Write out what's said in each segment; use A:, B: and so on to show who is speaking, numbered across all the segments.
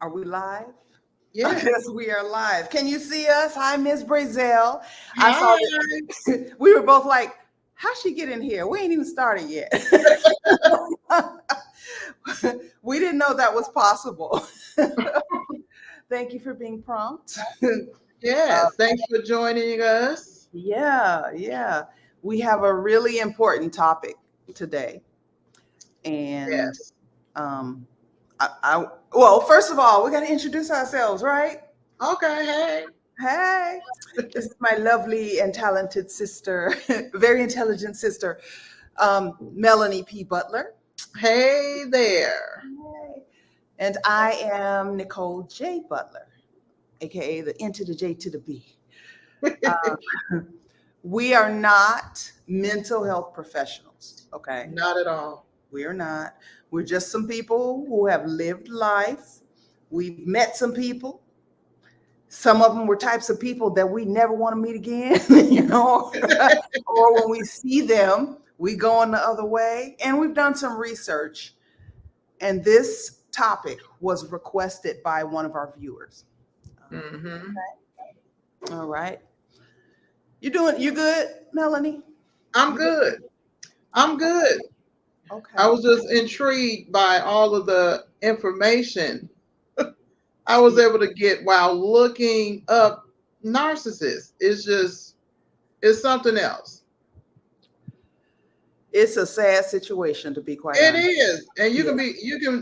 A: Are we live?
B: Yes.
A: Yes, we are live. Can you see us? Hi, Miss Brazel. I saw
B: Hi.
A: that we were both like, how she get in here? We ain't even started yet. We didn't know that was possible. Thank you for being prompt.
B: Yes. Thanks for joining us.
A: Yeah. We have a really important topic today. And
B: Yes.
A: um, well, first of all, we got to introduce ourselves, right?
B: Okay. Hey.
A: Hey, this is my lovely and talented sister, very intelligent sister, Melanie P. Butler.
B: Hey there.
A: Hey. And I am Nicole J. Butler, aka the N to the J to the B. We are not mental health professionals, okay?
B: Not at all.
A: We are not. We're just some people who have lived life. We've met some people. Some of them were types of people that we never want to meet again, or when we see them, we go on the other way. And we've done some research, and this topic was requested by one of our viewers.
B: Mm-hmm.
A: All right. You good, Melanie?
B: I'm
A: You good?
B: good. I'm good. I
A: Okay.
B: was just intrigued by all of the information I was able to get while looking up narcissists. It's something else.
A: It's a sad situation, to be quite
B: It
A: honest.
B: is. And
A: Yeah.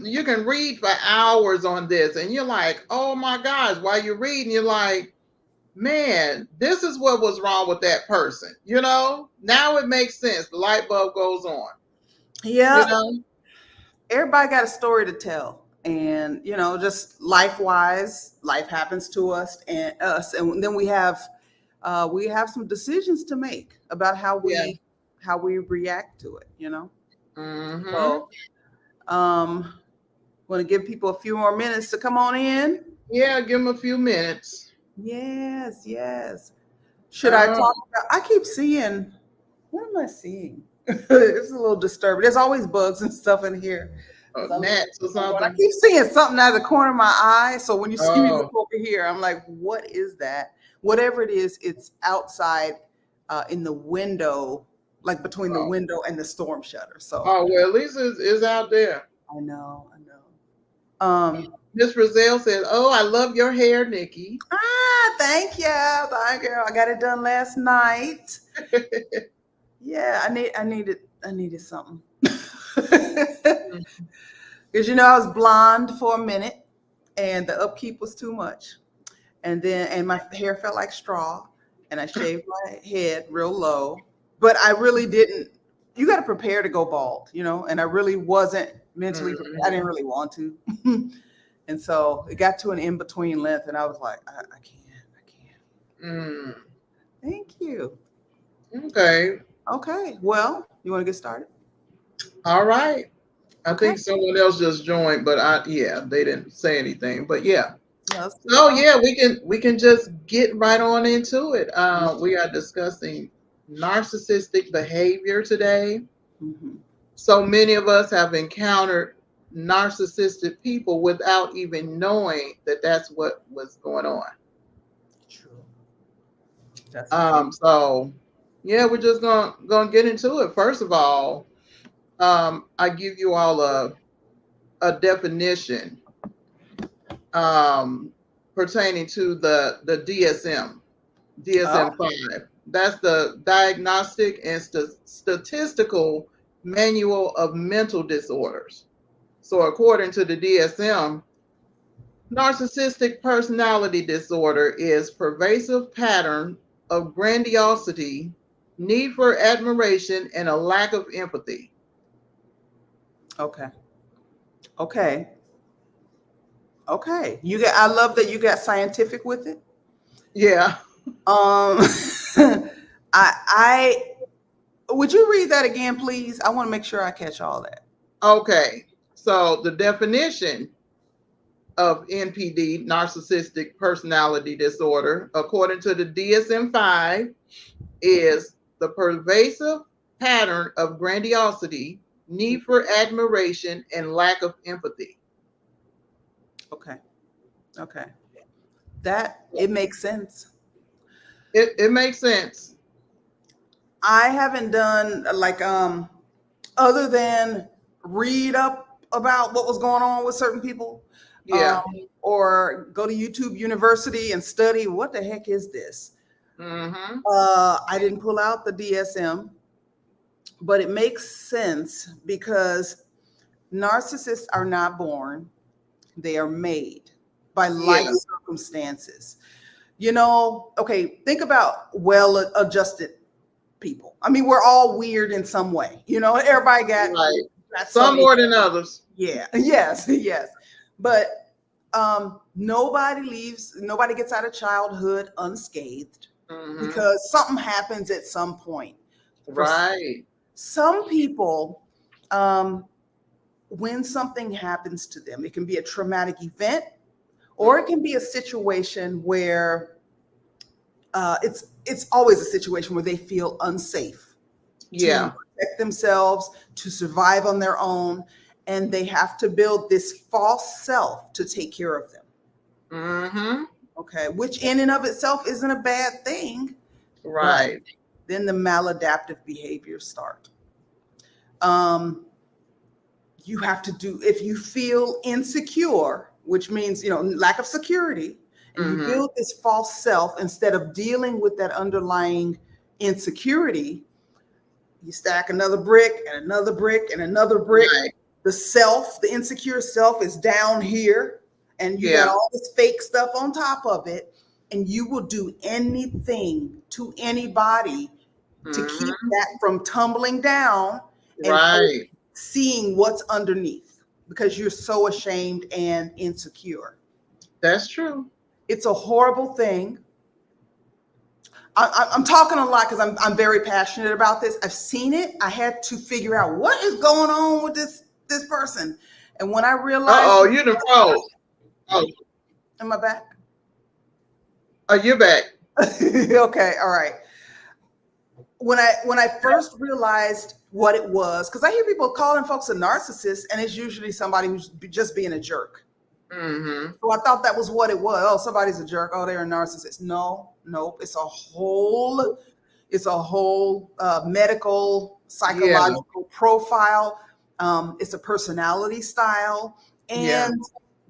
B: you can read for hours on this and you're like, oh my gosh, while you're reading, you're like, man, this is what was wrong with that person. Now it makes sense. The light bulb goes on, you
A: Yeah.
B: know?
A: Everybody got a story to tell. And, just life wise, life happens to us. And then we have some decisions to make about
B: Yeah.
A: how we react to it.
B: Mm-hmm.
A: So want to give people a few more minutes to come on in.
B: Yeah, give them a few minutes.
A: Yes. Should I
B: Uh,
A: talk about? I keep seeing. What am I seeing? It's a little disturbing. There's always bugs and stuff in here. 'Cause I look
B: gnats or
A: and I
B: something.
A: keep seeing something out of the corner of my eye. So when you see me look
B: Oh,
A: over here, I'm like, what is that? Whatever it is, it's outside in the window, like between the
B: oh,
A: window and the storm shutter. So
B: oh, well, at least it's out there.
A: I know.
B: Miss Roselle said, oh, I love your hair, Nikki.
A: Thank you. Bye, girl. I got it done last night. Yeah, I needed something. Because I was blonde for a minute and the upkeep was too much. And my hair felt like straw and I shaved my head real low. But I really didn't you gotta prepare to go bald, and I really wasn't mentally prepared. I didn't
B: Mhm.
A: really want to. And so it got to an in-between length and I was like, I can't, I can't.
B: Mm.
A: Thank you.
B: Okay.
A: Okay. Well, you want to get started?
B: All right. I
A: Okay.
B: think someone else just joined, but yeah, they didn't say anything. But yeah.
A: Yeah, let's get
B: So
A: started.
B: yeah, we can just get right on into it. We are discussing narcissistic behavior today.
A: Mhm.
B: So many of us have encountered narcissistic people without even knowing that that's what was going on.
A: True. That's the truth.
B: So yeah, we're just gonna get into it. First of all, I give you all a definition um, pertaining to the
A: Oh,
B: DSM-5. That's the Diagnostic and Statistical Manual of Mental Disorders. So, according to the DSM, narcissistic personality disorder is pervasive pattern of grandiosity, need for admiration, and a lack of empathy.
A: okay. Okay. Okay. I love that you got scientific with it.
B: Yeah.
A: Um I would you read that again, please? I want to make sure I catch all that.
B: Okay. So the definition of NPD, narcissistic personality disorder, according to the DSM 5, is the pervasive pattern of grandiosity, need for admiration, and lack of empathy.
A: Okay. Okay. That it makes sense.
B: It makes sense.
A: I haven't done like other than read up about what was going on with certain people, um,
B: Yeah.
A: or go to YouTube University and study what the heck is this.
B: Mm-hmm.
A: I didn't pull out the DSM, but it makes sense because narcissists are not born, they are made by life
B: Yeah.
A: circumstances. You know, okay, think about well adjusted people. I mean, we're all weird in some way. You know, everybody
B: Right.
A: got
B: Some
A: some.
B: more than others.
A: Yeah, yes, yes. But nobody gets out of childhood unscathed
B: Mm-hmm.
A: because something happens at some point. For
B: Right.
A: some people, um, when something happens to them, it can be a traumatic event or it can be a situation where it's always a situation where they feel unsafe to
B: Yeah.
A: protect themselves, to survive on their own, and they have to build this false self to take care of them.
B: Mm-hmm.
A: Okay, which in and of itself isn't a bad thing, but
B: Right.
A: then the maladaptive behaviors start. Um, you have to do if you feel insecure, which means lack of security, and you
B: Mm-hmm.
A: build this false self instead of dealing with that underlying insecurity. You stack another brick and another brick and another brick.
B: Right.
A: The insecure self is down here, and you got
B: Yeah.
A: all this fake stuff on top of it. And you will do anything to anybody to keep
B: Mm-hmm.
A: that from tumbling down and
B: Right.
A: seeing what's underneath because you're so ashamed and insecure.
B: That's true.
A: It's a horrible thing. I'm talking a lot because I'm very passionate about this. I've seen it. I had to figure out what is going on with this person, and when I realized,
B: Uh-oh, you done froze. Oh,
A: am I back?
B: oh, you're back.
A: Okay, all right. When I first realized what it was, because I hear people calling folks a narcissist, and it's usually somebody who's just being a jerk.
B: Mm-hmm.
A: So I thought that was what it was. Oh, somebody's a jerk. Oh, they're a narcissist. No, nope. It's a whole medical
B: Yeah.
A: psychological profile. It's a personality style,
B: Yeah.
A: and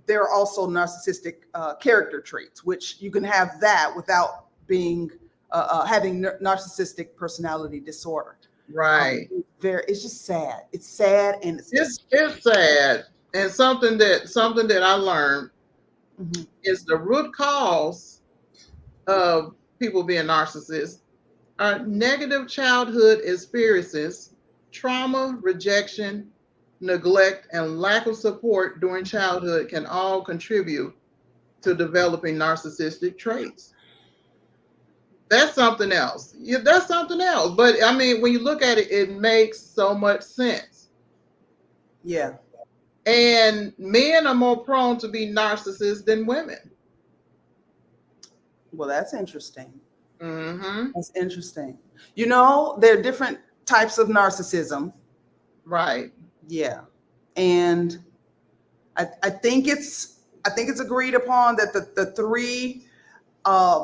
A: there are also narcissistic character traits, which you can have that without being having narcissistic personality disorder.
B: Right.
A: It's just sad. It's sad, and it's
B: It's sad. And something that I learned
A: Mhm.
B: is the root cause of people being narcissists are negative childhood experiences, trauma, rejection, neglect, and lack of support during childhood can all contribute to developing narcissistic traits. That's something else. Yeah, that's something else. But I mean, when you look at it, it makes so much sense.
A: Yeah.
B: And men are more prone to be narcissists than women.
A: Well, that's interesting.
B: Mm-hmm.
A: That's interesting. There are different types of narcissism.
B: Right.
A: Yeah. And I think it's agreed upon that the three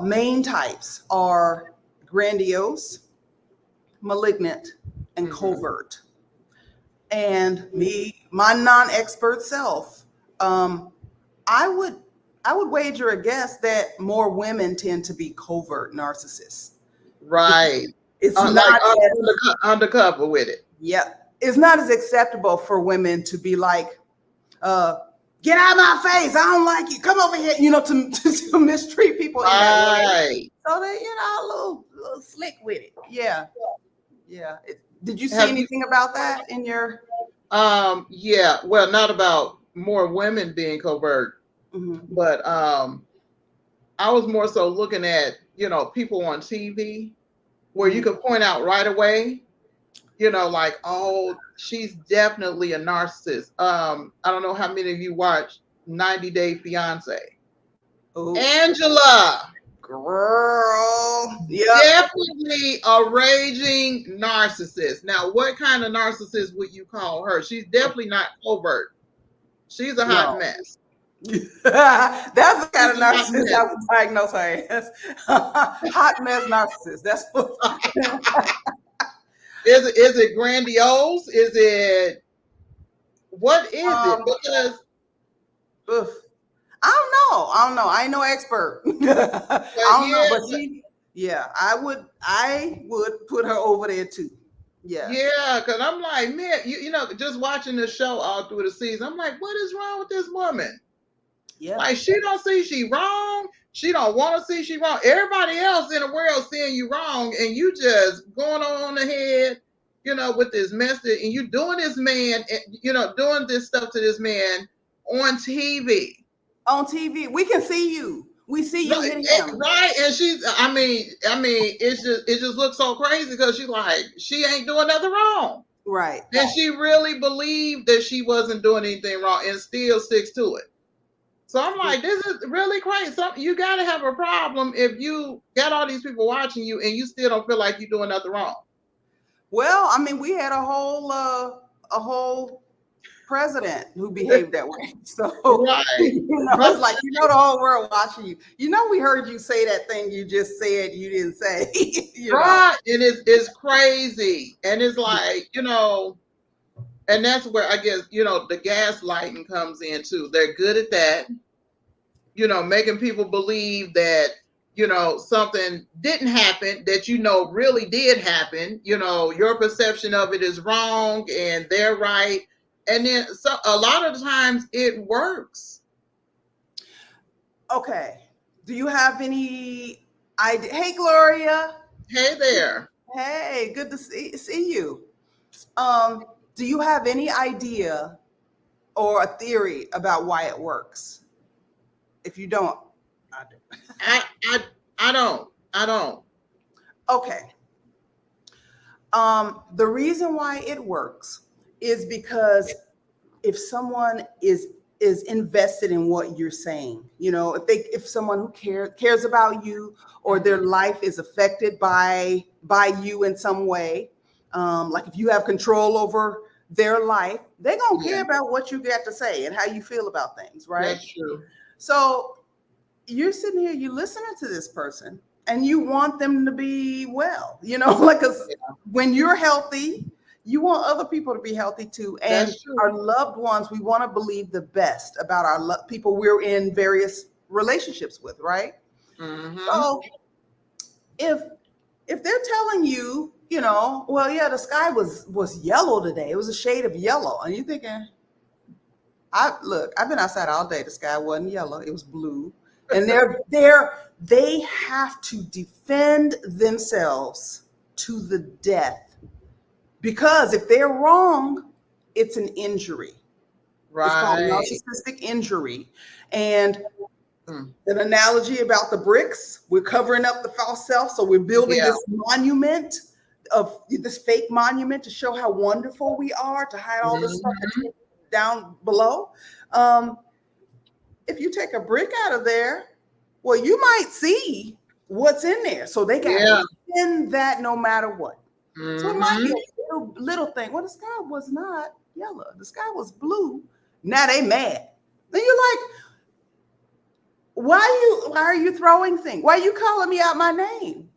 A: main types are grandiose, malignant, and
B: Mm-hmm.
A: covert. And my non-expert self, I would I would wager a guess that more women tend to be covert narcissists.
B: Right.
A: It's
B: Like
A: not as
B: undercover with it.
A: Yeah, it's not as acceptable for women to be like, uh, get out of my face. I don't like you. Come over here, to mistreat people in that way.
B: Right.
A: So they, a little slick with it. Yeah. Yeah. Did you see
B: Have you
A: anything about that in your?
B: yeah, well, not about more women being covert,
A: Mhm.
B: but I was more so looking at, people on TV where you
A: Mhm.
B: could point out right away, like, oh, she's definitely a narcissist. I don't know how many of you watch 90 Day Fiance.
A: Oh,
B: Angela,
A: girl. Yep.
B: definitely a raging narcissist. Now, what kind of narcissist would you call her? She's definitely not covert. She's a hot
A: No,
B: mess.
A: That's the kind of
B: She's a hot
A: narcissist
B: mess.
A: I would diagnose her as. Hot mess narcissist. That's what.
B: Is it grandiose? Is it what is it?
A: um,
B: Because
A: oof. I don't know. I ain't no expert. I don't know,
B: yeah,
A: but yeah, I would put her over there too. Yes.
B: yeah, because I'm like, man, you know, just watching the show all through the season, I'm like, what is wrong with this woman?
A: Yeah.
B: Like she don't see she wrong. She don't want to see she wrong. Everybody else in the world seeing you wrong, and you just going on ahead, you know, with this message, and you doing this man, you know, doing this stuff to this man on TV.
A: On TV, we can see you. We see
B: No,
A: you hit him.
B: right, and she's. I mean, it just looks so crazy because she's like, she ain't doing nothing wrong,
A: Right.
B: and she really believed that she wasn't doing anything wrong, and still sticks to it. So I'm like, this is really crazy. You got to have a problem if you got all these people watching you and you still don't feel like you're doing nothing wrong.
A: Well, I mean, we had a whole president who behaved that way. So
B: Right.
A: it's like the whole world watching you. We heard you say that thing you just said you didn't say.
B: Right. And it's crazy. And it's like, and that's where I guess, the gaslighting comes in too. They're good at that, making people believe that, something didn't happen that, really did happen. Your perception of it is wrong and they're right. And then a lot of the times it works.
A: Okay. Do you have any idea? Hey, Gloria.
B: Hey there.
A: Hey, good to see you. Do you have any idea or a theory about why it works? If you don't, I do.
B: I I I don't. I don't.
A: Okay. The reason why it works is because if someone is invested in what you're saying, if someone who cares about you, or their life is affected by you in some way, like if you have control over their life, they're gonna care about what you got to say and how you feel about things, right?
B: That's true.
A: So you're sitting here, you listening to this person, and you want them to be well, like, when you're healthy, you want other people to be healthy too. And our loved ones, we want to believe the best about our people we're in various relationships with, right?
B: Mm-hmm.
A: So if they're telling you, well, yeah, the sky was yellow today, it was a shade of yellow, and you're thinking, I've been outside all day, the sky wasn't yellow, it was blue. And they have to defend themselves to the death, because if they're wrong, it's an injury.
B: Right.
A: It's called narcissistic injury. And an analogy about the bricks, we're covering up the false self. So we're building this monument, this fake monument, to show how wonderful we are, to hide all this stuff down below. If you take a brick out of there, well, you might see what's in there. So they got to defend that no matter what. Mm-hmm. So it might be a little thing. Well, the sky was not yellow. The sky was blue. Now they mad. Then you're like, why are you throwing things? Why are you calling me out my name?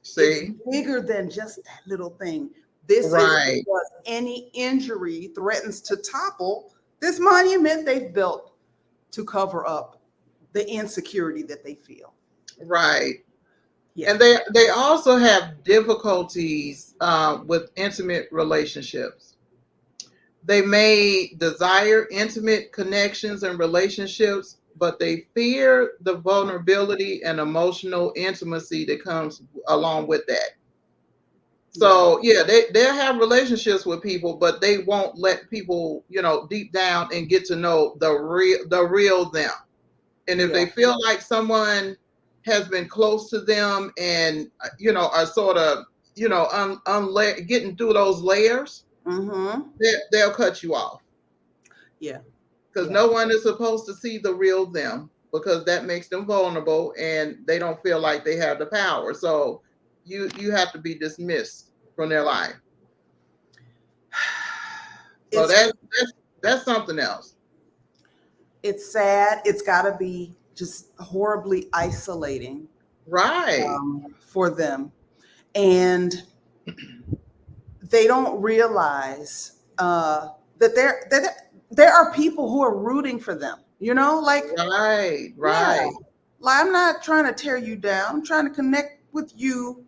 B: See?
A: It's bigger than just that little thing. This is because any injury threatens to topple this monument they've built to cover up the insecurity that they feel.
B: Right. Yeah. And they also have difficulties with intimate relationships. They may desire intimate connections and relationships, but they fear the vulnerability and emotional intimacy that comes along with that. So they'll have relationships with people, but they won't let people, deep down and get to know the real them. And if they feel like someone has been close to them and, are sort of, getting through those layers, they'll cut you off.
A: Yeah.
B: Because no one is supposed to see the real them, because that makes them vulnerable and they don't feel like they have the power. So you have to be dismissed from their life. So that's something else.
A: It's sad. It's got to be just horribly isolating
B: Right.
A: for them. And they don't realize that there are people who are rooting for them. Like,
B: Right.
A: yeah,
B: Right.
A: like I'm not trying to tear you down. I'm trying to connect with you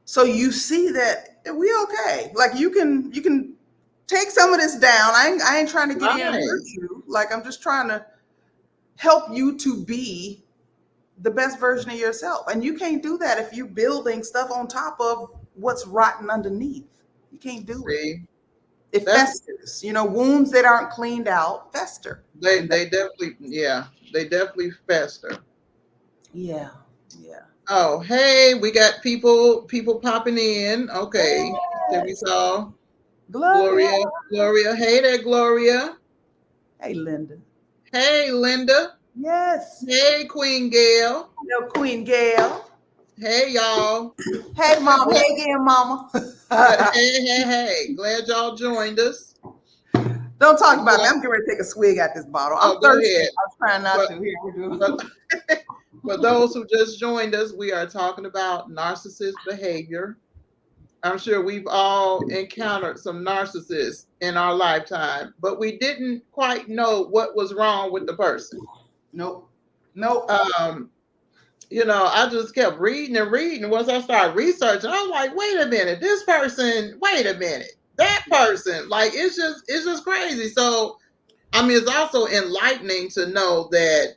A: so you see that we okay. Like you can take some of this down. I ain't trying to get in and hurt
B: Right.
A: you. Like I'm just trying to help you to be the best version of yourself. And you can't do that if you're building stuff on top of what's rotten underneath. You can't do it.
B: See,
A: It
B: that's
A: festers. Wounds that aren't cleaned out fester.
B: they
A: And
B: they definitely, yeah, they definitely fester.
A: yeah, yeah.
B: Oh, hey, we got people popping in. Okay. Then we saw
A: Gloria.
B: Gloria. Hey there, Gloria.
A: Hey, Linda.
B: Hey, Linda.
A: Yes.
B: Hey, Queen Gail.
A: Hello, Queen Gail.
B: Hey, y'all.
A: Hey, Mom.
B: Glad-
A: Hey again, Mama.
B: hey. Glad y'all joined us.
A: Don't talk about me.
B: Yeah.
A: I'm getting ready to take a swig at this bottle.
B: Oh,
A: I'm
B: go
A: thirsty.
B: ahead.
A: I'm trying not
B: But,
A: to. Here we go.
B: but for those who just joined us, we are talking about narcissist behavior. I'm sure we've all encountered some narcissists in our lifetime, but we didn't quite know what was wrong with the person.
A: Nope. Nope.
B: Um, I just kept reading and reading. Once I started researching, I was like, wait a minute, this person, wait a minute, that person. Like it's just crazy. So I mean, it's also enlightening to know that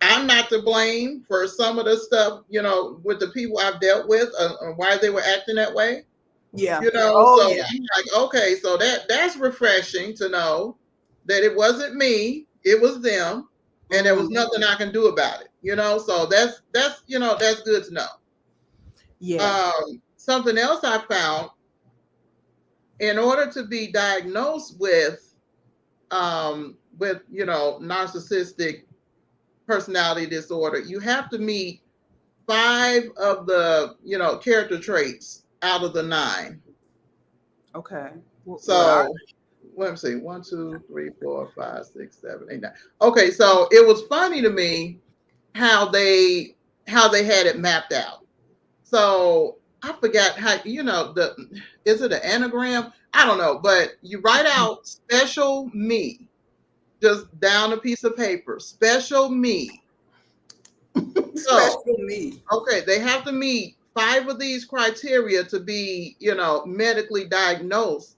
B: I'm not to blame for some of the stuff, with the people I've dealt with, why they were acting that way.
A: Yeah.
B: So
A: Oh, yeah.
B: I'm like, okay, so that's refreshing to know that it wasn't me, it was them, and there was nothing I can do about it. So that's good to know.
A: Yeah.
B: Something else I found, in order to be diagnosed with narcissistic personality disorder, you have to meet 5 of the character traits out of the 9.
A: Okay. What are
B: So let me see, 1, 2, 3, 4, 5, 6, 7, 8, 9. Okay, so it was funny to me how they had it mapped out. So I forgot how is it an anagram? I don't know, but you write out special me just down a piece of paper. Special me. So
A: special need?
B: okay, they have to meet 5 of these criteria to be medically diagnosed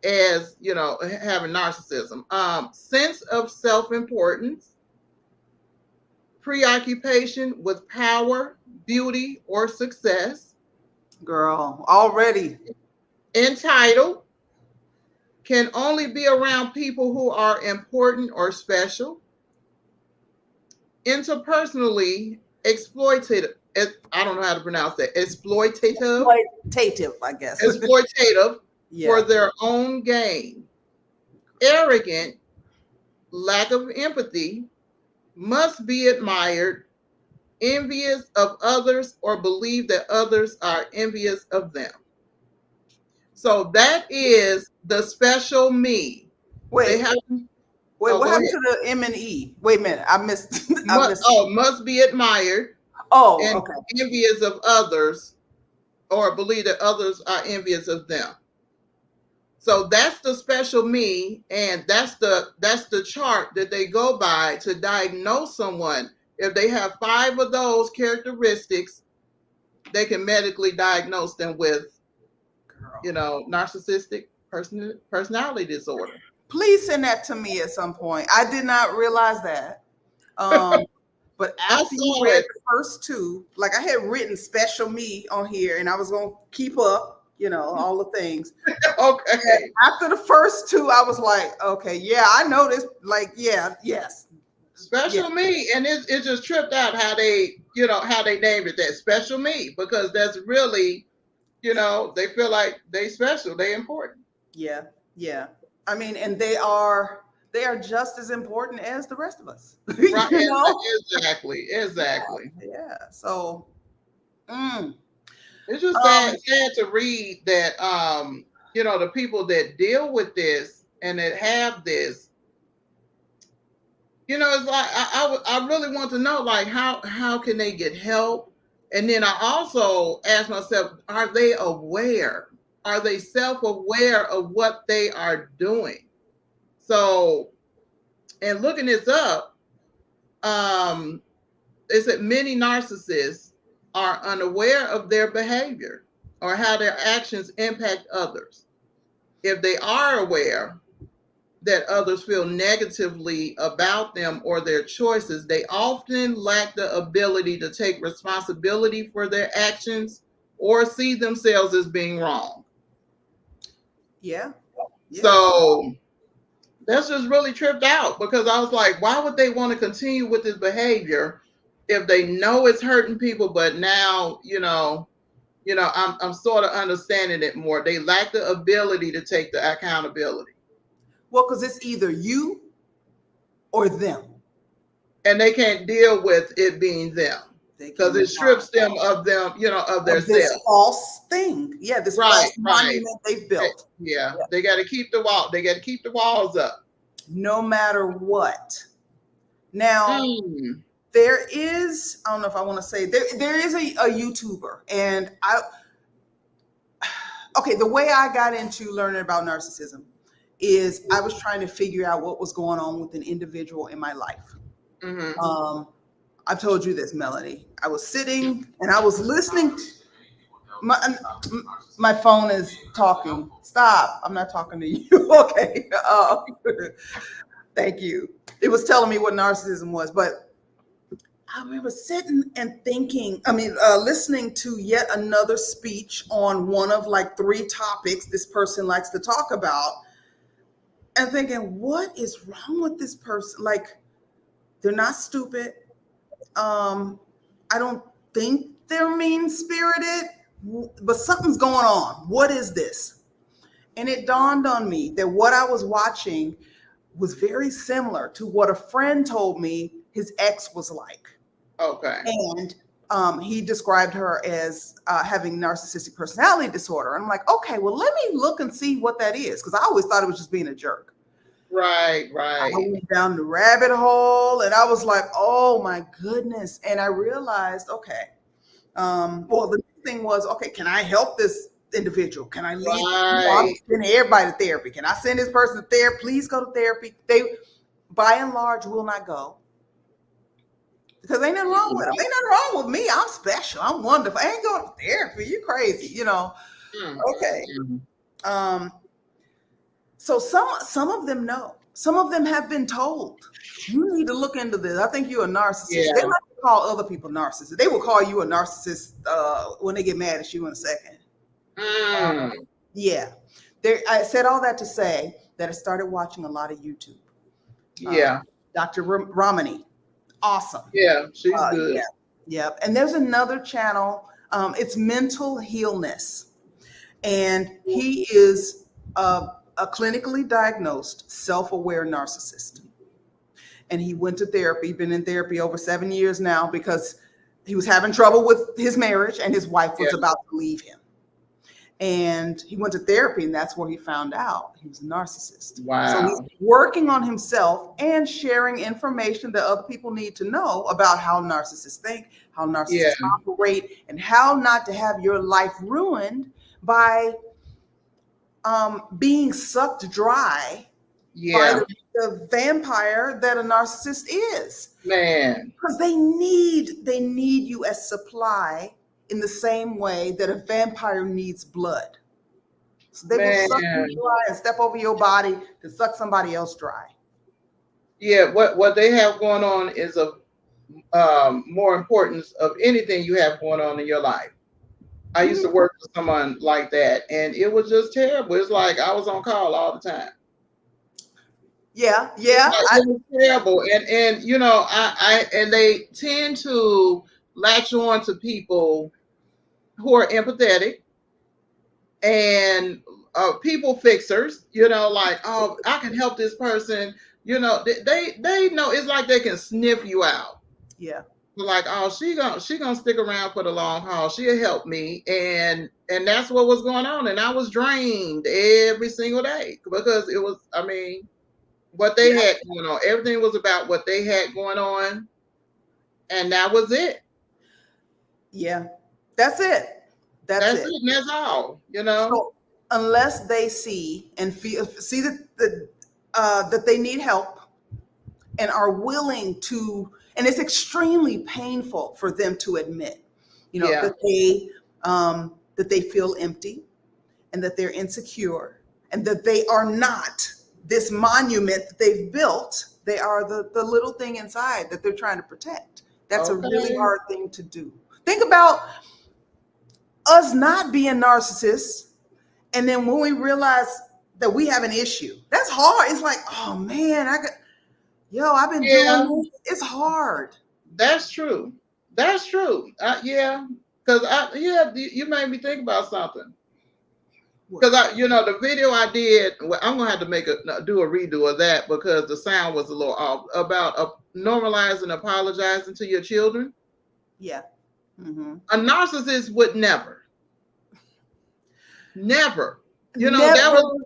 B: as having narcissism. Sense of self-importance, preoccupation with power, beauty, or success,
A: Girl, already.
B: entitled, can only be around people who are important or special, interpersonally exploitative. I don't know how to pronounce that.
A: Exploitative, I guess.
B: Exploitative for
A: Yeah.
B: their own gain, arrogant, lack of empathy, must be admired, envious of others, or believe that others are envious of them. So that is the special me. They
A: Wait,
B: have
A: wait,
B: oh
A: what
B: go
A: happened
B: ahead.
A: to the M and E? Wait a minute. I missed I missed.
B: Must be admired
A: Oh,
B: and
A: okay.
B: envious of others, or believe that others are envious of them. So that's the special me, and that's the chart that they go by to diagnose someone. If they have 5 of those characteristics, they can medically diagnose them with,
A: Girl.
B: narcissistic personality disorder.
A: Please send that to me at some point. I did not realize that. But
B: I
A: after you
B: saw
A: read
B: it.
A: the first 2, like I had written special me on here and I was gonna keep up, all the things. And
B: Okay.
A: after the first 2, I was like, okay, yeah, I know this. Like, yeah, yes, yeah,
B: Special me. And it just tripped out how they named it that, special me, because that's really, they feel like they special, they important.
A: yeah, yeah. I mean, and they are just as important as the rest of us.
B: Right.
A: you know?
B: Exactly.
A: Yeah. So, mm,
B: It's just
A: um,
B: sad to read that the people that deal with this and that have this, It's like I really want to know, like, how can they get help? And then I also ask myself, are they aware? Are they self-aware of what they are doing? So, and looking this up, um, they said many narcissists are unaware of their behavior or how their actions impact others. If they are aware that others feel negatively about them or their choices, they often lack the ability to take responsibility for their actions or see themselves as being wrong.
A: Yeah.
B: So that's just really tripped out, because I was like, why would they want to continue with this behavior if they know it's hurting people? But now, I'm sort of understanding it more. They lack the ability to take the accountability.
A: Well, because it's either you or them.
B: And they can't deal with it being them,
A: They
B: because
A: can
B: it strips them, of their
A: of this
B: self.
A: false thing. Yeah, this false monument they've built.
B: Yeah, they got to keep the wall. They got to keep the walls up.
A: No matter what. Now, there is, I don't know if I want to say, there is a YouTuber, and okay, the way I got into learning about narcissism is I was trying to figure out what was going on with an individual in my life. I've told you this, Melanie. I was sitting and I was listening. My phone is talking. Stop. I'm not talking to you. Okay. Thank you. It was telling me what narcissism was, but I remember sitting and thinking, listening to yet another speech on one of like 3 topics this person likes to talk about, and thinking, what is wrong with this person? Like, they're not stupid. I don't think they're mean-spirited, but something's going on. What is this? And it dawned on me that what I was watching was very similar to what a friend told me his ex was like.
B: Okay.
A: And he described her as having narcissistic personality disorder. And I'm like, okay, well, let me look and see what that is, because I always thought it was just being a jerk.
B: Right.
A: I went down the rabbit hole and I was like, oh my goodness. And I realized, okay, well, the thing was, okay, can I help this individual? Can I lead? I'm sending everybody to therapy. Can I send this person to therapy? Please go to therapy. They, by and large, will not go. Because ain't nothing wrong with them. Ain't nothing wrong with me. I'm special. I'm wonderful. I ain't going to therapy. You crazy, Okay. So some of them know. Some of them have been told, you need to look into this. I think you're a narcissist. Yeah. They like to call other people narcissists. They will call you a narcissist when they get mad at you in a second. Yeah. I said all that to say that I started watching a lot of YouTube. Dr. Ramani. Awesome.
B: Yeah, she's good.
A: Yeah. And there's another channel. It's Mental Healness. And he is a clinically diagnosed self-aware narcissist. And he went to therapy, been in therapy over 7 years now, because he was having trouble with his marriage and his wife was about to leave him. And he went to therapy, and that's where he found out he was a narcissist.
B: Wow.
A: So he's working on himself and sharing information that other people need to know about how narcissists think, how narcissists operate, and how not to have your life ruined by being sucked dry by the vampire that a narcissist is.
B: Man.
A: Because they need you as supply in the same way that a vampire needs blood. So they will suck you dry and step over your body to suck somebody else dry.
B: Yeah, what they have going on is of more importance of anything you have going on in your life. I used to work with someone like that, and it was just terrible. It's like I was on call all the time.
A: Yeah.
B: It was terrible, and and they tend to latch on to people who are empathetic and people fixers. Like, oh, I can help this person. They know it's like they can sniff you out.
A: Yeah.
B: Like, oh, she gonna stick around for the long haul. She'll help me, and that's what was going on. And I was drained every single day because it was. I mean, what they had going on. Everything was about what they had going on, and that was it.
A: Yeah, that's it. That's
B: That's
A: it.
B: it, and that's all. You know.
A: So unless they see and feel, see that they need help and are willing to, and it's extremely painful for them to admit,
B: Yeah.
A: that they feel empty and that they're insecure and that they are not this monument that they've built. They are the little thing inside that they're trying to protect. That's a really
B: Okay.
A: hard thing to do. Think about us not being narcissists, and then when we realize that we have an issue, that's hard. It's like, oh man, I've been
B: Yeah,
A: doing this. It's hard.
B: that's true. That's true. Yeah, because you made me think about something. Because the video I did, well, I'm gonna have to do a redo of that because the sound was a little off about normalizing apologizing to your children.
A: Yeah. Mm-hmm.
B: A narcissist would never. That
A: Never
B: was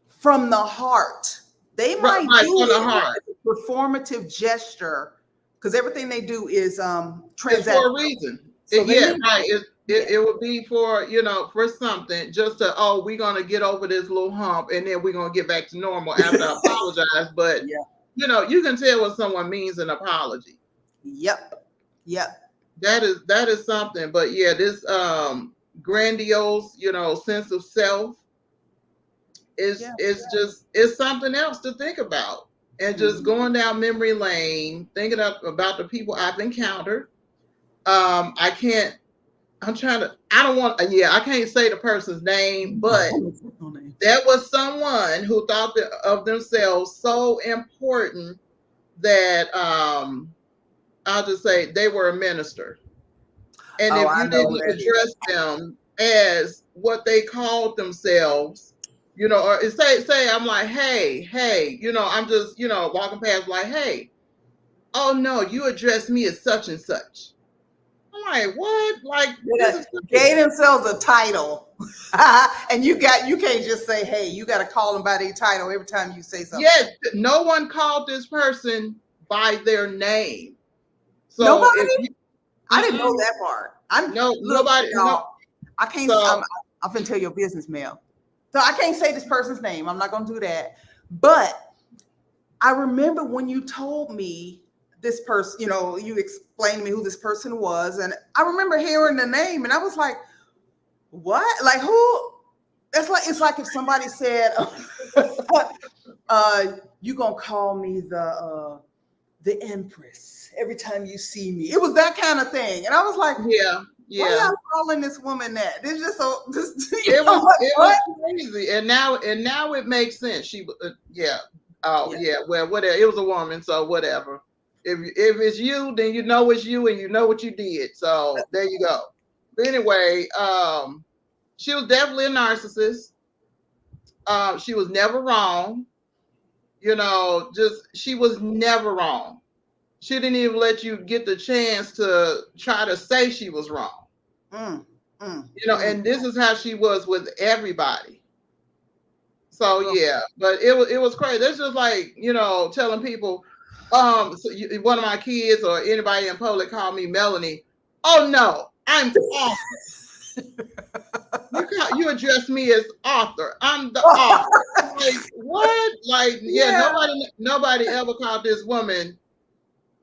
A: from the heart. They
B: right,
A: might
B: right
A: do
B: from the
A: it
B: heart.
A: as a performative gesture because everything they do is
B: It's for a
A: transactional.
B: reason.
A: So they
B: Yeah,
A: mean
B: right.
A: yeah.
B: It would be for for something just to we're gonna get over this little hump and then we're gonna get back to normal after I apologize. But
A: Yeah.
B: you can tell what someone means an apology.
A: Yep. Yep.
B: That is something. But yeah, this grandiose sense of self is
A: Yeah.
B: it's something else to think about. And just going down memory lane, thinking about the people I've encountered. I can't. I don't want. Yeah, I can't say the person's name, but there was someone who thought of themselves so important that I'll just say they were a minister, and
A: Oh,
B: if
A: I
B: you
A: know
B: didn't
A: that.
B: address them as what they called themselves, or say I'm like, hey, I'm just walking past like, hey, oh no, you address me as such and such. I'm like, what? Like this is
A: Gave themselves a title. And you can't just say, hey, you got to call them by their title every time you say something.
B: yes, no one called this person by their name. So
A: Nobody?
B: if you,
A: I didn't know that part.
B: nobody,
A: y'all, I can't.
B: So
A: I'm gonna tell you a business mail, so I can't say this person's name. I'm not gonna do that. But I remember when you told me this person, you explained to me who this person was, and I remember hearing the name, and I was like, "What? Like who?" It's like if somebody said, "You gonna call me the Empress every time you see me." It was that kind of thing, and I was like,
B: yeah.
A: Why y'all calling this woman that? It's just so
B: It was crazy, and now it makes sense. She yeah. Oh yeah. Well, whatever. It was a woman, so whatever. If it's you, then you know it's you, and you know what you did. So there you go. But anyway, she was definitely a narcissist. She was never wrong. She was never wrong. She didn't even let you get the chance to try to say she was wrong. And this is how she was with everybody. So yeah, but it was crazy. That's just like telling people, one of my kids or anybody in public call me Melanie. Oh no, I'm awful. You address me as author. I'm the author. Like what? Like nobody ever called this woman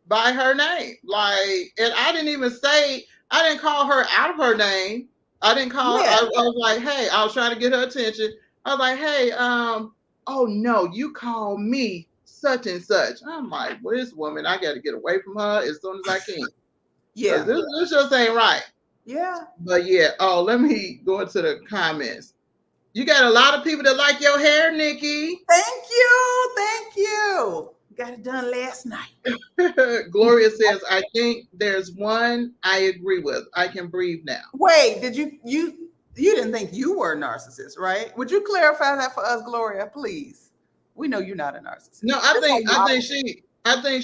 B: by her name. Like, and I didn't call her out of her name. I didn't call. I was like, hey, I was trying to get her attention. I was like, hey, oh no, you call me such and such. I'm like, well, this woman, I got to get away from her as soon as I can.
A: Yeah,
B: this just ain't right.
A: Yeah.
B: But yeah, let me go into the comments. You got a lot of people that like your hair, Nikki.
A: Thank you. Got it done last night.
B: Gloria says, I think there's one I agree with. I can breathe now.
A: Wait, did you didn't think you were a narcissist, right? Would you clarify that for us, Gloria, please? We know you're not a narcissist.
B: No, I think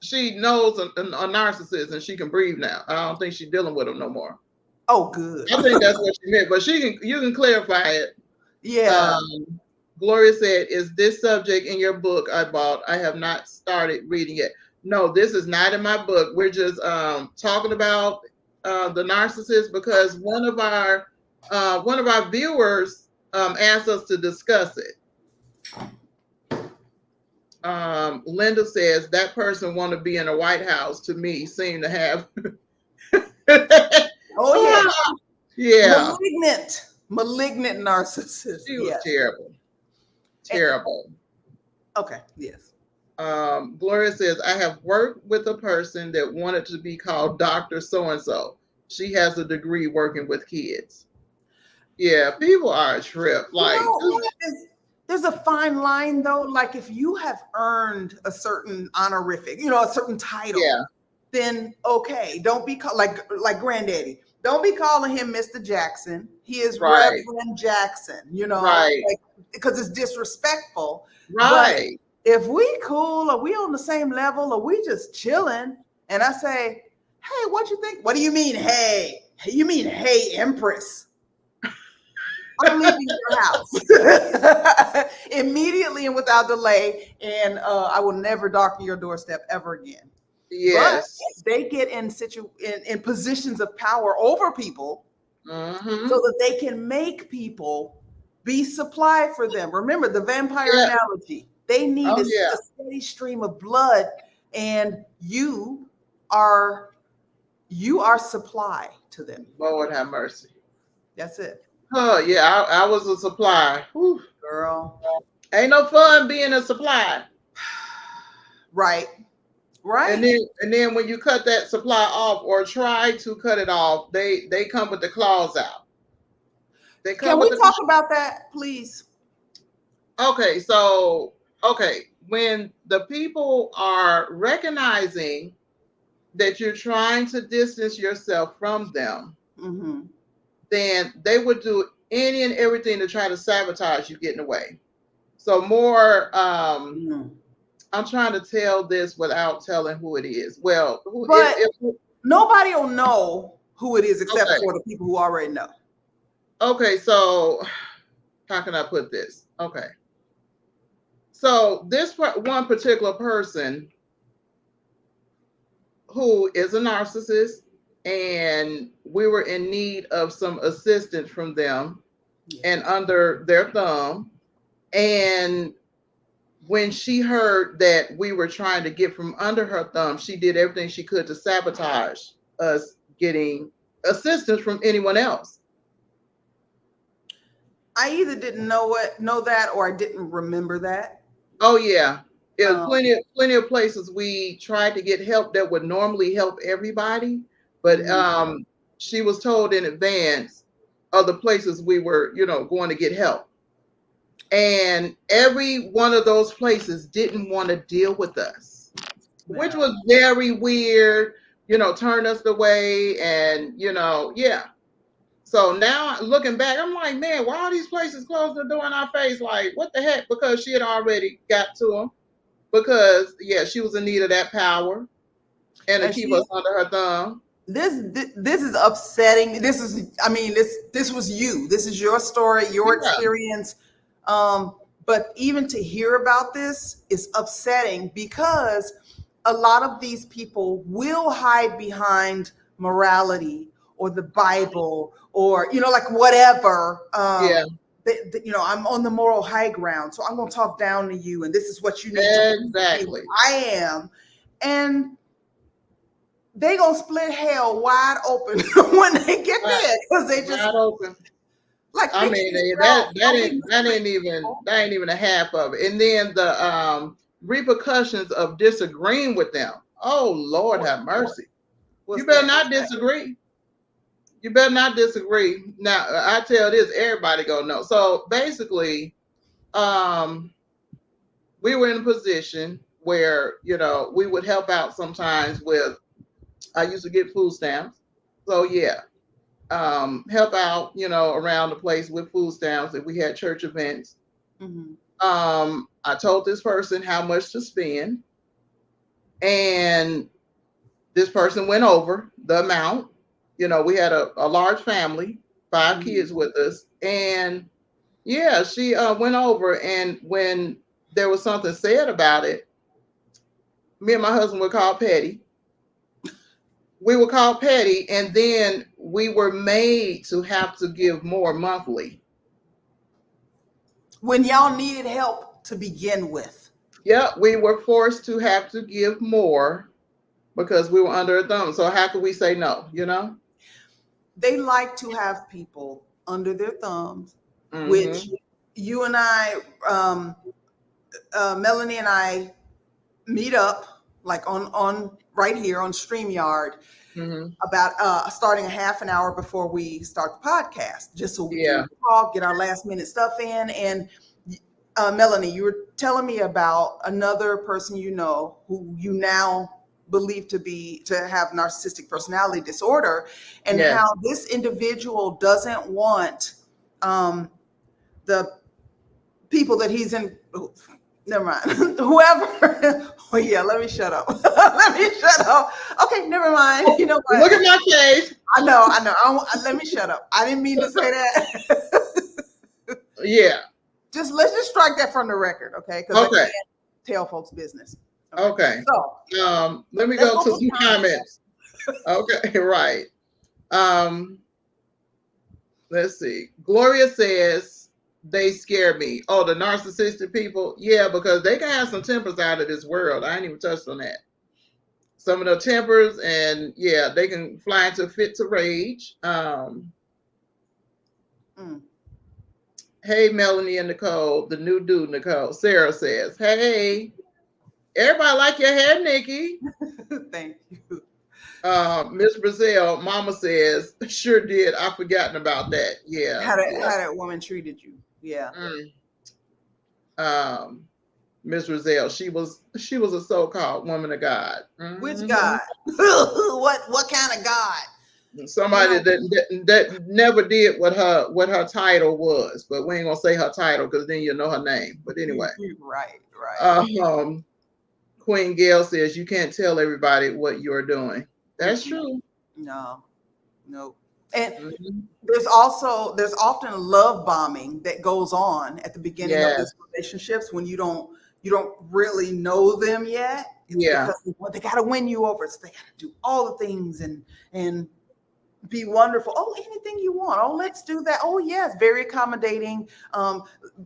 B: she knows a narcissist and she can breathe now. I don't think she's dealing with him no more.
A: Oh, good.
B: I think that's what she meant, but you can clarify it.
A: Yeah.
B: Gloria said, "Is this subject in your book I bought? I have not started reading it." No, this is not in my book. We're just talking about the narcissist because one of our viewers asked us to discuss it. Linda says that person want to be in a White House. To me, seem to have.
A: Oh yeah,
B: Yeah,
A: malignant narcissist.
B: she was
A: Yes.
B: terrible,
A: Eh,
B: terrible.
A: okay. Yes.
B: Gloria says, I have worked with a person that wanted to be called Dr. So and so. She has a degree working with kids. Yeah, people are a trip.
A: You
B: Like,
A: know, there's a fine line though. Like if you have earned a certain honorific, a certain title,
B: yeah,
A: then okay. Don't be like Granddaddy. Don't be calling him Mr. Jackson. He is
B: right,
A: Reverend Jackson.
B: right,
A: Like because it's disrespectful. But
B: right.
A: if we cool or we on the same level or we just chilling, and I say, hey, what you think? What do you mean, hey? You mean, hey, Empress? I'm leaving your house immediately and without delay, and I will never darken your doorstep ever again. But
B: Yes.
A: they get in positions of power over people,
B: Mm-hmm.
A: so that they can make people be supply for them. Remember the vampire
B: Yeah.
A: analogy. They need
B: Oh,
A: a
B: yeah.
A: steady stream of blood, and are you are supply to them.
B: Lord have mercy.
A: That's it,
B: Oh, yeah. I was a supply. Whew.
A: girl.
B: Ain't no fun being a supply.
A: Right.
B: And
A: Right.
B: then when you cut that supply off or try to cut it off, they come with the claws out. They come
A: Can
B: with
A: we
B: the
A: talk about that, please?
B: Okay, so when the people are recognizing that you're trying to distance yourself from them,
A: Mm-hmm.
B: then they would do any and everything to try to sabotage you getting away. So more
A: Mm.
B: I'm trying to tell this without telling who it is. Well,
A: But
B: if
A: nobody will know who it is except
B: okay.
A: for the people who already know.
B: Okay, so how can I put this? Okay. So this one particular person who is a narcissist, and we were in need of some assistance from them
A: Yeah.
B: and under their thumb. And when she heard that we were trying to get from under her thumb, she did everything she could to sabotage us getting assistance from anyone else.
A: I either didn't know that, or I didn't remember that.
B: Oh yeah. There's
A: Um,
B: plenty of places we tried to get help that would normally help everybody, but
A: mhm.
B: she was told in advance of the places we were, going to get help. And every one of those places didn't want to deal with us, which
A: Yeah.
B: was very weird, turned us away. And, yeah. So now looking back, I'm like, man, why are these places closing the door in our face? Like, what the heck? Because she had already got to them. Because, yeah, she was in need of that power and to
A: And
B: keep us under her thumb.
A: this is upsetting. This was you. This is your story, your
B: Yeah.
A: experience. But even to hear about this is upsetting because a lot of these people will hide behind morality or the Bible or like whatever.
B: Yeah.
A: I'm on the moral high ground, so I'm going to talk down to you, and this is what you need to be.
B: Exactly.
A: I am, and they gonna split hell wide open when they get
B: Wide,
A: there because they just
B: wide open.
A: like
B: I
A: fix
B: mean,
A: yourself.
B: that ain't even a half of it. And then the repercussions of disagreeing with them. Oh Lord have mercy.
A: What's
B: You better
A: that?
B: not disagree. You better not disagree. Now I tell this, everybody gonna know. So basically, um, we were in a position where, we would help out sometimes with I used to get food stamps. So yeah, help out, around the place with food stamps if we had church events.
A: Mhm.
B: I told this person how much to spend, and this person went over the amount. We had a large family, 5
A: Mhm.
B: kids with us, and Yeah, she went over, and when there was something said about it, me and my husband would call Petty. We would call Petty, and then we were made to have to give more monthly.
A: When y'all needed help to begin with.
B: Yep, we were forced to have to give more because we were under a thumb. So how could we say no? You know?
A: They like to have people under their thumbs, which
B: Mm-hmm.
A: you and I, Melanie and I meet up like on right here on StreamYard
B: Mm-hmm.
A: about starting a half an hour before we start the podcast, just so we
B: Yeah.
A: can talk, get our last minute stuff in. And Melanie, you were telling me about another person you know who you now believe to have narcissistic personality disorder, and
B: Yes.
A: how this individual doesn't want um, the people that he's in. Never mind. Whoever. Oh yeah, let me shut up. Let me shut up. Okay, never mind. You know
B: Look at
A: what?
B: my face.
A: I know. Let me shut up. I didn't mean to say that.
B: Yeah.
A: Let's just strike that from the record, okay? Because I
B: Okay.
A: can't tell folks business.
B: Okay.
A: So
B: Let me
A: let's
B: go
A: go
B: to
A: to
B: some comments. Okay, right. Um, let's see. Gloria says they scare me. Oh, the narcissistic people. Yeah, because they can have some tempers out of this world. I ain't even touched on that. Some of the tempers, and yeah, they can fly into fits of rage.
A: Mm.
B: Hey, Melanie and Nicole, the new dude, Nicole. Sarah says, hey, everybody like your hair, Nikki.
A: Thank you.
B: Miss Brazil, Mama says, sure did. I've forgotten about that. Yeah, yeah.
A: How that woman treated you. Yeah.
B: Mm. Miss Brazil, she was a so-called woman of God.
A: Which
B: Mhm.
A: God? What kind of God? You
B: Somebody
A: know,
B: that never did what her title was, but we ain't gonna say her title because then you know her name. But anyway,
A: right, right.
B: um, Queen Gail says you can't tell everybody what you're doing. That's
A: Mm-mm.
B: true.
A: No, no. And
B: Mhm.
A: there's often love bombing that goes on at the beginning of
B: Yes.
A: these relationships when you don't really know them yet. It's
B: Yeah.
A: because they got to win you over. So they got to do all the things and be wonderful. Oh, anything you want. Oh, let's do that. Oh, yes, very accommodating.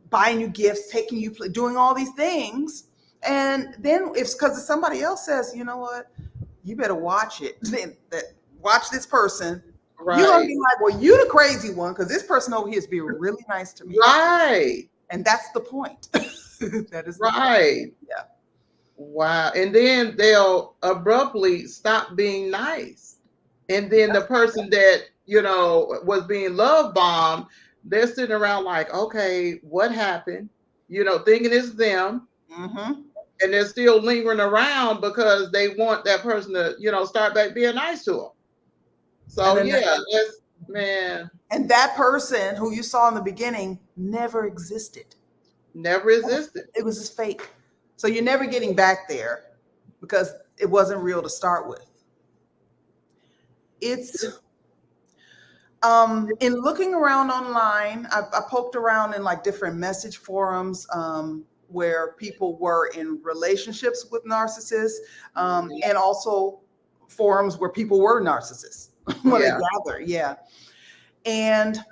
A: Buying you gifts, taking you, doing all these things. And then if somebody else says, you know what, you better watch it. Then watch this person. You're gonna
B: Right.
A: be like, well, you the crazy one because this person over here is being really nice to me,
B: Right.
A: and that's the point. That is the point.
B: Right.
A: Yeah.
B: Wow. And then they'll abruptly stop being nice. And then the person that, was being love bombed, they're sitting around like, okay, what happened? Thinking it's them.
A: Mm-hmm.
B: And they're still lingering around because they want that person to, start back being nice to them.
A: And
B: So
A: then
B: yeah, that's man,
A: and that person who you saw in the beginning never existed.
B: never existed.
A: It was just fake. So you're never getting back there because it wasn't real to start with. It's in looking around online, I poked around in like different message forums where people were in relationships with narcissists, and also forums where people were narcissists. What I
B: Yeah.
A: gather, yeah. And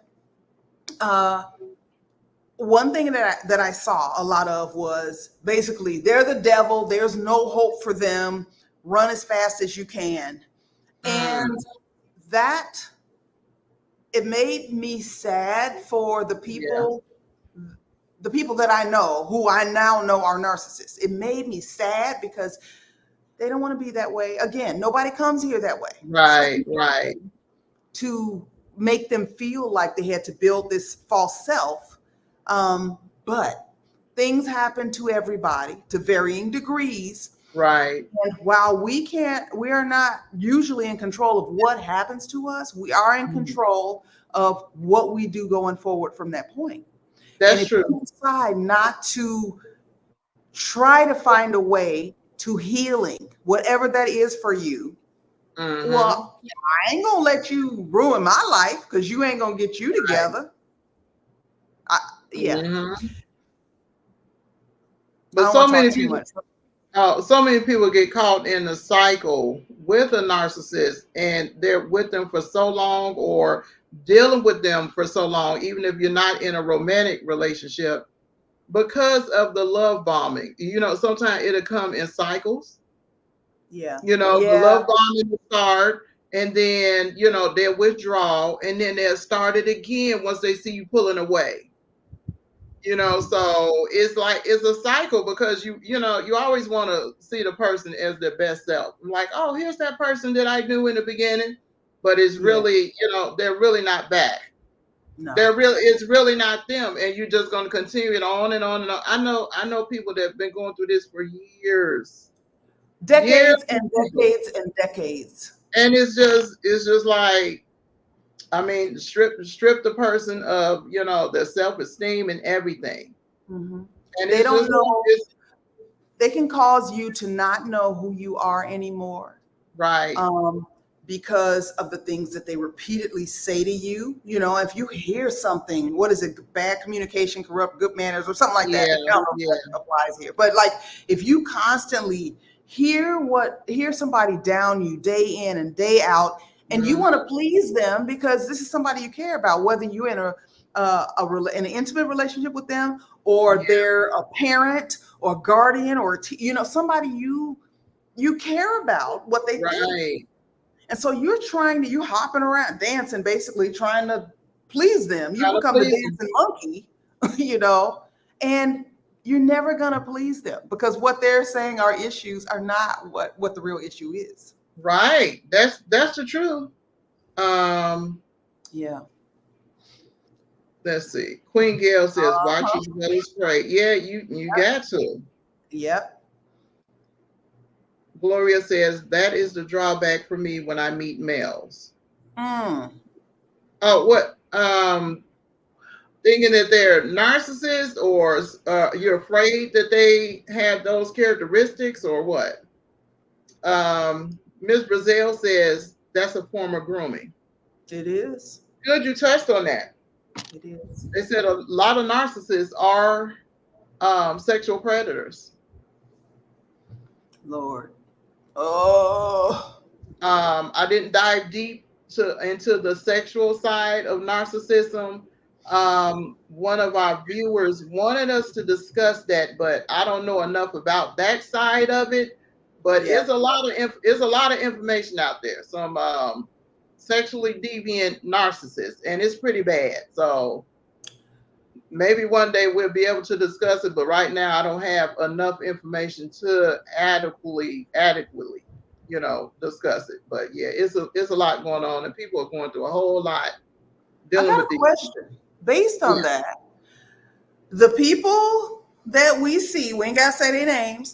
A: uh, one thing that I saw a lot of was basically they're the devil. There's no hope for them. Run as fast as you can,
B: Mm,
A: and that it made me sad for
B: yeah.
A: the people that I know who I now know are narcissists. It made me sad because they don't want to be that way. Again, nobody comes here that way.
B: Right. Right.
A: To make them feel like they had to build this false self. But things happen to everybody to varying degrees.
B: Right.
A: And while we are not usually in control of what happens to us, we are in
B: Mhm.
A: control of what we do going forward from that point. And
B: That's
A: if you
B: true.
A: decide not to try to find a way to healing, whatever that is for you,
B: Hmm.
A: well, I ain't gonna let you ruin my life because you ain't gonna get you
B: Right.
A: together. I, Yeah.
B: Mhm.
A: I
B: But
A: don't
B: so
A: want to talk
B: many
A: too
B: people,
A: much.
B: so many people get caught in the cycle with a narcissist, and they're with them for so long, or dealing with them for so long, even if you're not in a romantic relationship, because of the love bombing. Sometimes it'll come in cycles.
A: Yeah.
B: The
A: Yeah.
B: love bombing will start, and then they'll withdraw, and then they'll start it again once they see you pulling away. So it's like it's a cycle, because you always want to see the person as their best self. Like, oh, here's that person that I knew in the beginning, but it's
A: Yeah.
B: really, they're really not back.
A: No.
B: It's really not them, and you're just going to continue it on and on and on. I know people that have been going through this for years, years,
A: Decades and decades and decades.
B: and it's just like, I mean, strip the person of their self-esteem and everything,
A: Hmm.
B: and
A: They
B: it's
A: don't
B: just
A: know.
B: it's
A: They can cause you to not know who you are anymore.
B: right.
A: Um, because of the things that they repeatedly say to you. If you hear something, what is it? Bad communication, corrupt good manners, or something like that.
B: Yeah,
A: I don't know if
B: yeah,
A: that applies here, but like if you constantly hear somebody down you day in and day out, and you
B: mhm,
A: want to please them because this is somebody you care about, whether you're in an intimate relationship with them, or
B: yeah,
A: they're a parent or guardian, or somebody you care about what they think.
B: right.
A: And so you're hopping around, dancing, basically trying to please them. You
B: Gotta
A: become the
B: please them.
A: dancing monkey, and you're never going to please them because what they're saying are issues are not what the real issue is.
B: Right. That's the truth. Um,
A: Yeah.
B: let's see. Queen Gail says, "Watch
A: Uh-huh.
B: your belly spray." Yeah, you got to.
A: Yep.
B: Gloria says that is the drawback for me when I meet males.
A: Mm.
B: Oh, what? Thinking that they're narcissists, or you're afraid that they have those characteristics, or what? Ms. Brazil says that's a form of grooming.
A: It is.
B: Good, you touched on that.
A: It is.
B: They said a lot of narcissists are sexual predators.
A: Lord. Oh.
B: I didn't dive deep into the sexual side of narcissism. One of our viewers wanted us to discuss that, but I don't know enough about that side of it. But
A: Yeah.
B: it's a lot of information out there. Some sexually deviant narcissists, and it's pretty bad. So maybe one day we'll be able to discuss it, but right now I don't have enough information to adequately discuss it. But yeah, it's a lot going on, and people are going through a whole lot
A: I
B: dealing
A: got a
B: with these.
A: question. Based on
B: Yeah.
A: that, the people that we see, we ain't got to say their names,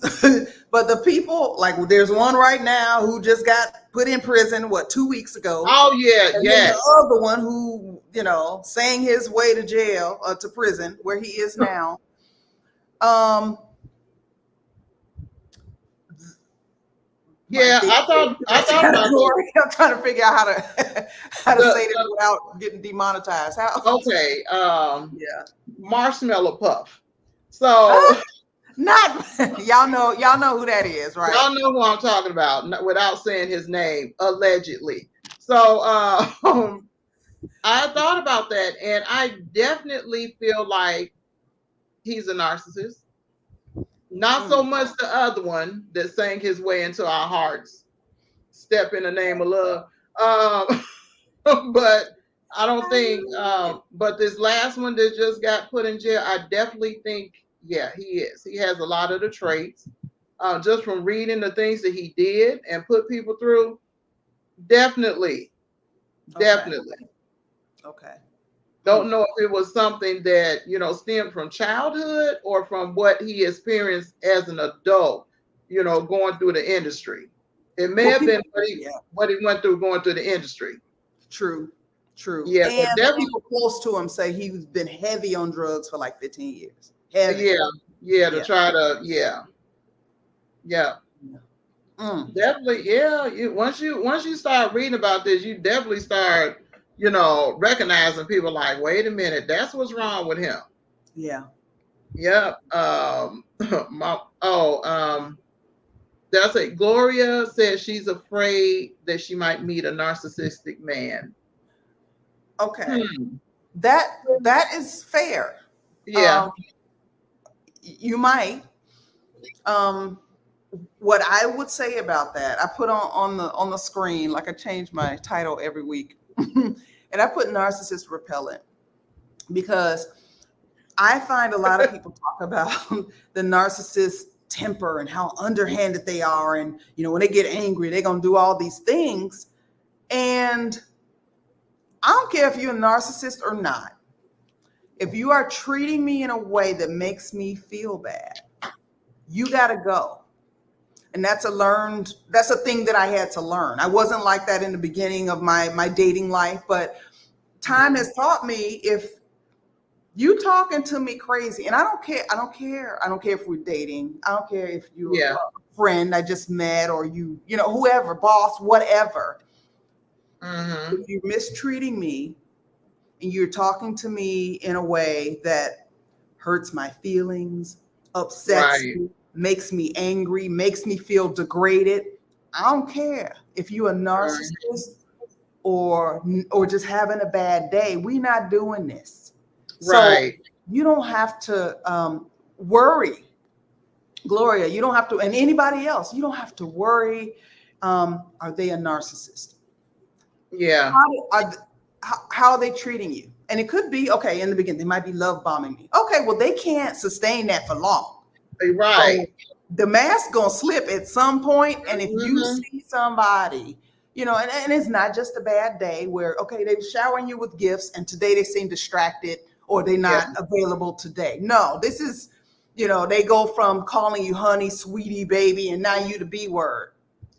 A: but the people, like there's one right now who just got put in prison, 2 weeks ago?
B: Oh yeah,
A: And then
B: yes.
A: the other one who, sang his way to jail, to prison, where he is now. Um, my
B: Yeah,
A: thing
B: I
A: this
B: thought about this.
A: category, I'm trying to figure out how to how to say this
B: The
A: without getting demonetized. How?
B: okay,
A: Yeah.
B: marshmallow puff. So
A: Not y'all know who that is, right?
B: y'all know who I'm talking about without saying his name, allegedly. So I thought about that, and I definitely feel like he's a narcissist. Not so
A: Mm,
B: much the other one that sang his way into our hearts, "Step in the Name of Love." But I don't think. But this last one that just got put in jail, I definitely think, yeah, he is. He has a lot of the traits. Just from reading the things that he did and put people through, definitely,
A: okay.
B: definitely.
A: Okay.
B: Don't know if it was something that stemmed from childhood or from what he experienced as an adult, going through the industry. It may
A: Well,
B: have been
A: people, yeah,
B: what he went through going through the industry.
A: true, true.
B: Yeah, but
A: And
B: definitely,
A: people close to him say he's been heavy on drugs for like 15 years. Heavy.
B: yeah, yeah, to
A: Yeah.
B: try to, yeah, yeah,
A: Yeah. Mm,
B: definitely, yeah. Once you start reading about this, you definitely start, recognizing people like, wait a minute, that's what's wrong with him.
A: Yeah.
B: Yep. That's it. Gloria said she's afraid that she might meet a narcissistic man.
A: Okay. That is fair.
B: Yeah.
A: Um, you might. Um, what I would say about that, I put on the screen, like I change my title every week, and I put narcissist repellent because I find a lot of people talk about the narcissist temper and how underhanded they are, and when they get angry, they're gonna do all these things. And I don't care if you're a narcissist or not. If you are treating me in a way that makes me feel bad, you gotta go. And that's a thing that I had to learn. I wasn't like that in the beginning of my dating life, but time has taught me, if you talking to me crazy, and I don't care if we're dating, I don't care if you're
B: Yeah.
A: a friend I just met, or whoever, boss, whatever.
B: Mm-hmm.
A: If you're mistreating me and you're talking to me in a way that hurts my feelings, upsets
B: Right.
A: me, makes me angry, makes me feel degraded, I don't care if you're a
B: Right.
A: narcissist or just having a bad day. We're not doing this. So
B: Right.
A: you don't have to worry, Gloria. You don't have to, and anybody else, you don't have to worry. Are they a narcissist?
B: Yeah.
A: How are they treating you? And it could be, okay, in the beginning, they might be love bombing me. Okay, well, they can't sustain that for long.
B: Right.
A: So the mask gonna slip at some point. And if you
B: Mm-hmm.
A: see somebody, and it's not just a bad day where, okay, they're showering you with gifts and today they seem distracted or they're
B: Yeah.
A: not available today. No, this is, they go from calling you honey, sweetie, baby, and now you the B word.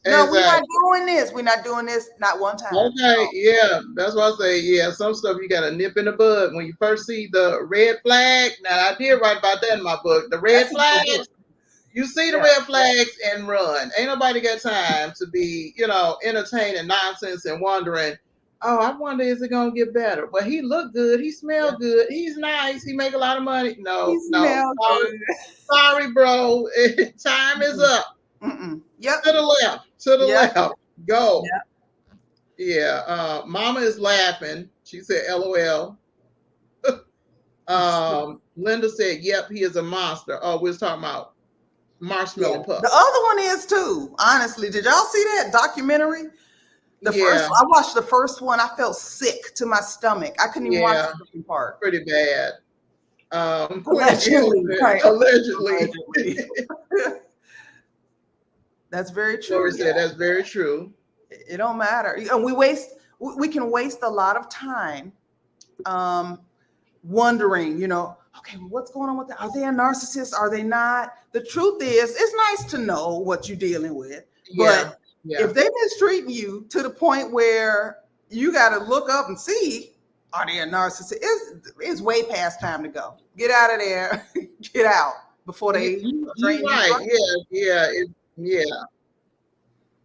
A: No, we're not
B: Exactly.
A: doing this. We're not doing this. Not one time.
B: Okay, yeah, that's why I say, yeah, some stuff you got to nip in the bud. When you first see the red flag, now I did write about that in my book. The red
A: That's a good
B: flags,
A: book.
B: you see the
A: Yeah.
B: red flags and run. Ain't nobody got time to be, entertaining nonsense and wondering, oh, I wonder, is it going to get better? Well, he look good. He smell
A: Yeah.
B: good. He's nice. He make a lot of money.
A: He
B: No, no.
A: smells
B: Sorry,
A: good.
B: sorry, bro. Time is
A: Mm-mm.
B: up.
A: Mm-mm. Yep.
B: To the left. To the
A: Yep.
B: left. Go.
A: Yep.
B: Yeah, Mama is laughing. She said, "LOL." Linda said, "Yep, he is a monster." Oh, we was talking about
A: Yeah.
B: Marshmallow
A: The
B: Pup.
A: other one is too. Honestly, did y'all see that documentary? The first
B: Yeah,
A: I watched the first one. I felt sick to my stomach. I couldn't even watch
B: yeah,
A: the second part.
B: pretty bad. Queen Jill
A: Allegedly,
B: said,
A: right?
B: allegedly.
A: Allegedly. That's very
B: Lori
A: true.
B: said, "That's very true."
A: It don't matter, and we can waste a lot of time um, wondering, okay, well, what's going on with that? Are they a narcissist? Are they not? The truth is, it's nice to know what you're dealing with,
B: Yeah,
A: but
B: yeah,
A: if they're mistreating you to the point where you got to look up and see, are they a narcissist? It's way past time to go. Get out of there. Get out before they
B: you
A: drain you
B: right.
A: dry.
B: Yeah,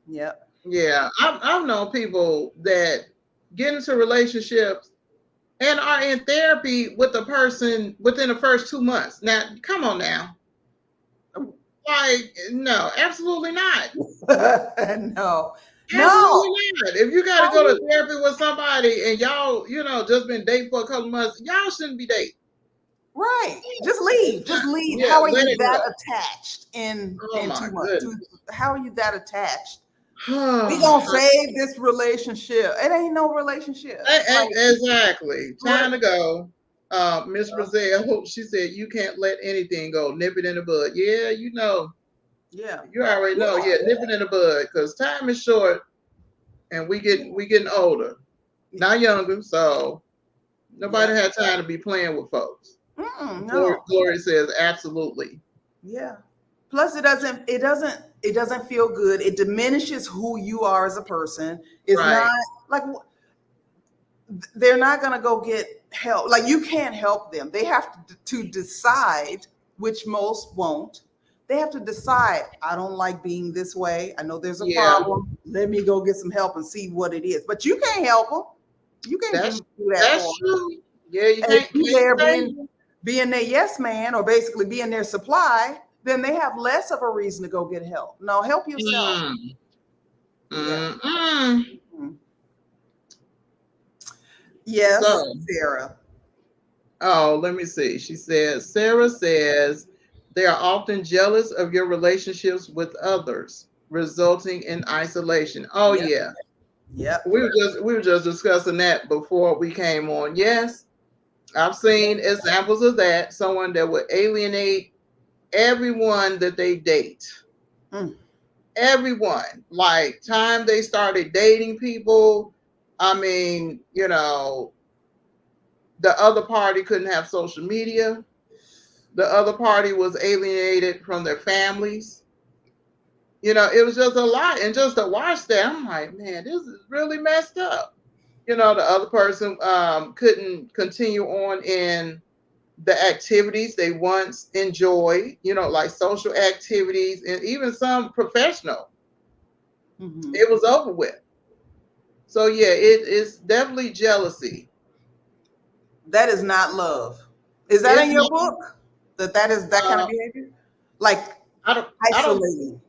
A: Yep.
B: yeah. I've known people that get into relationships and are in therapy with the person within the first 2 months. Now, come on now. Like, no, absolutely not.
A: No,
B: Absolutely
A: no.
B: not. If you got to
A: How
B: go to
A: you,
B: therapy with somebody and y'all, just been dating for a couple months, y'all shouldn't be dating.
A: right? Just leave. Just leave.
B: Yeah,
A: How are
B: let
A: you
B: it
A: that
B: go.
A: attached
B: Oh
A: in
B: my
A: 2 months?
B: goodness.
A: How are you that attached? We gonna save this relationship. It ain't no relationship. Like
B: Exactly.
A: what?
B: Time to go. Miss Brazil, she said, you can't let anything go. Nip it in the bud. Yeah,
A: Yeah.
B: you already know.
A: Yeah.
B: Yeah, nip it in the bud because time is short and we getting older, not younger. So nobody
A: Yeah.
B: had time to be playing with folks.
A: No.
B: Gloria says absolutely.
A: Yeah. Plus, it doesn't feel good. It diminishes who you are as a person. It's not
B: Right.
A: like they're not going to go get help. Like you can't help them. They have to decide, which most won't. They have to decide, I don't like being this way. I know there's a
B: Yeah,
A: problem. Let me go get some help and see what it is. But you can't help them. You can't
B: that's
A: do that
B: that's
A: for them.
B: true. Yeah, you
A: And
B: can't
A: you there
B: save
A: being
B: them.
A: being their yes man or basically being their supply, then they have less of a reason to go get help. No, help yourself.
B: Mm.
A: Yeah.
B: Mm-mm.
A: Yes,
B: So,
A: Sarah.
B: oh, let me see. She says, Sarah says, they are often jealous of your relationships with others, resulting in isolation. Oh
A: Yep.
B: yeah.
A: Yep.
B: We were just discussing that before we came on. Yes, I've seen examples of that. Someone that would alienate everyone that they date.
A: Mm.
B: Everyone. Like time they started dating people, I mean, the other party couldn't have social media. The other party was alienated from their families. It was just a lot. And just to watch that, I'm like, man, this is really messed up. The other person couldn't continue on in the activities they once enjoyed, like social activities and even some professional.
A: Mm-hmm.
B: It was over with. So yeah, it is definitely jealousy.
A: That is not love. Is that
B: It's
A: in your book? That is that kind of
B: uh,
A: behavior? Like
B: I don't I don't
A: isolating.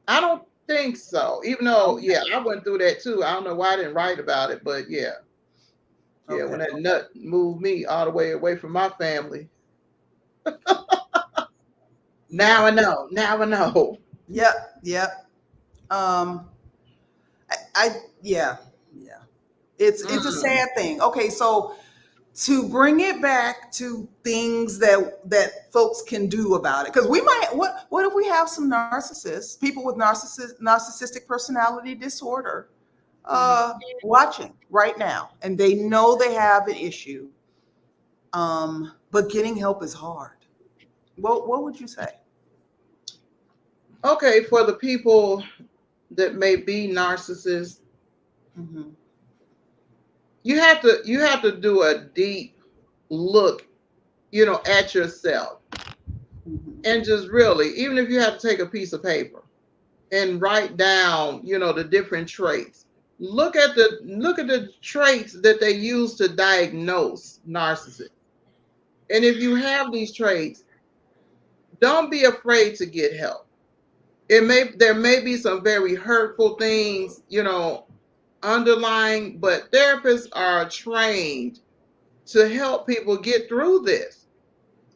B: I don't think so. Even though
A: Okay.
B: yeah, I went through that too. I don't know why I didn't write about it, but yeah. Yeah,
A: Okay.
B: when that nut moved me all the way away from my family. Now
A: Yeah.
B: I know. Now I know.
A: Yep. Yep. Um I yeah. Yeah. It's a
B: Mm.
A: sad thing. Okay, so to bring it back to things that folks can do about it, because we might, what if we have some narcissists, people with narcissistic personality disorder,
B: Mhm.
A: watching right now, and they know they have an issue, but getting help is hard. What would you say?
B: Okay, for the people that may be narcissists,
A: Mm-hmm.
B: you have to do a deep look, at yourself
A: Mm-hmm.
B: and just really, even if you have to take a piece of paper and write down, the different traits. Look at the traits that they use to diagnose narcissists. And if you have these traits, don't be afraid to get help. There may be some very hurtful things, underlying, but therapists are trained to help people get through this.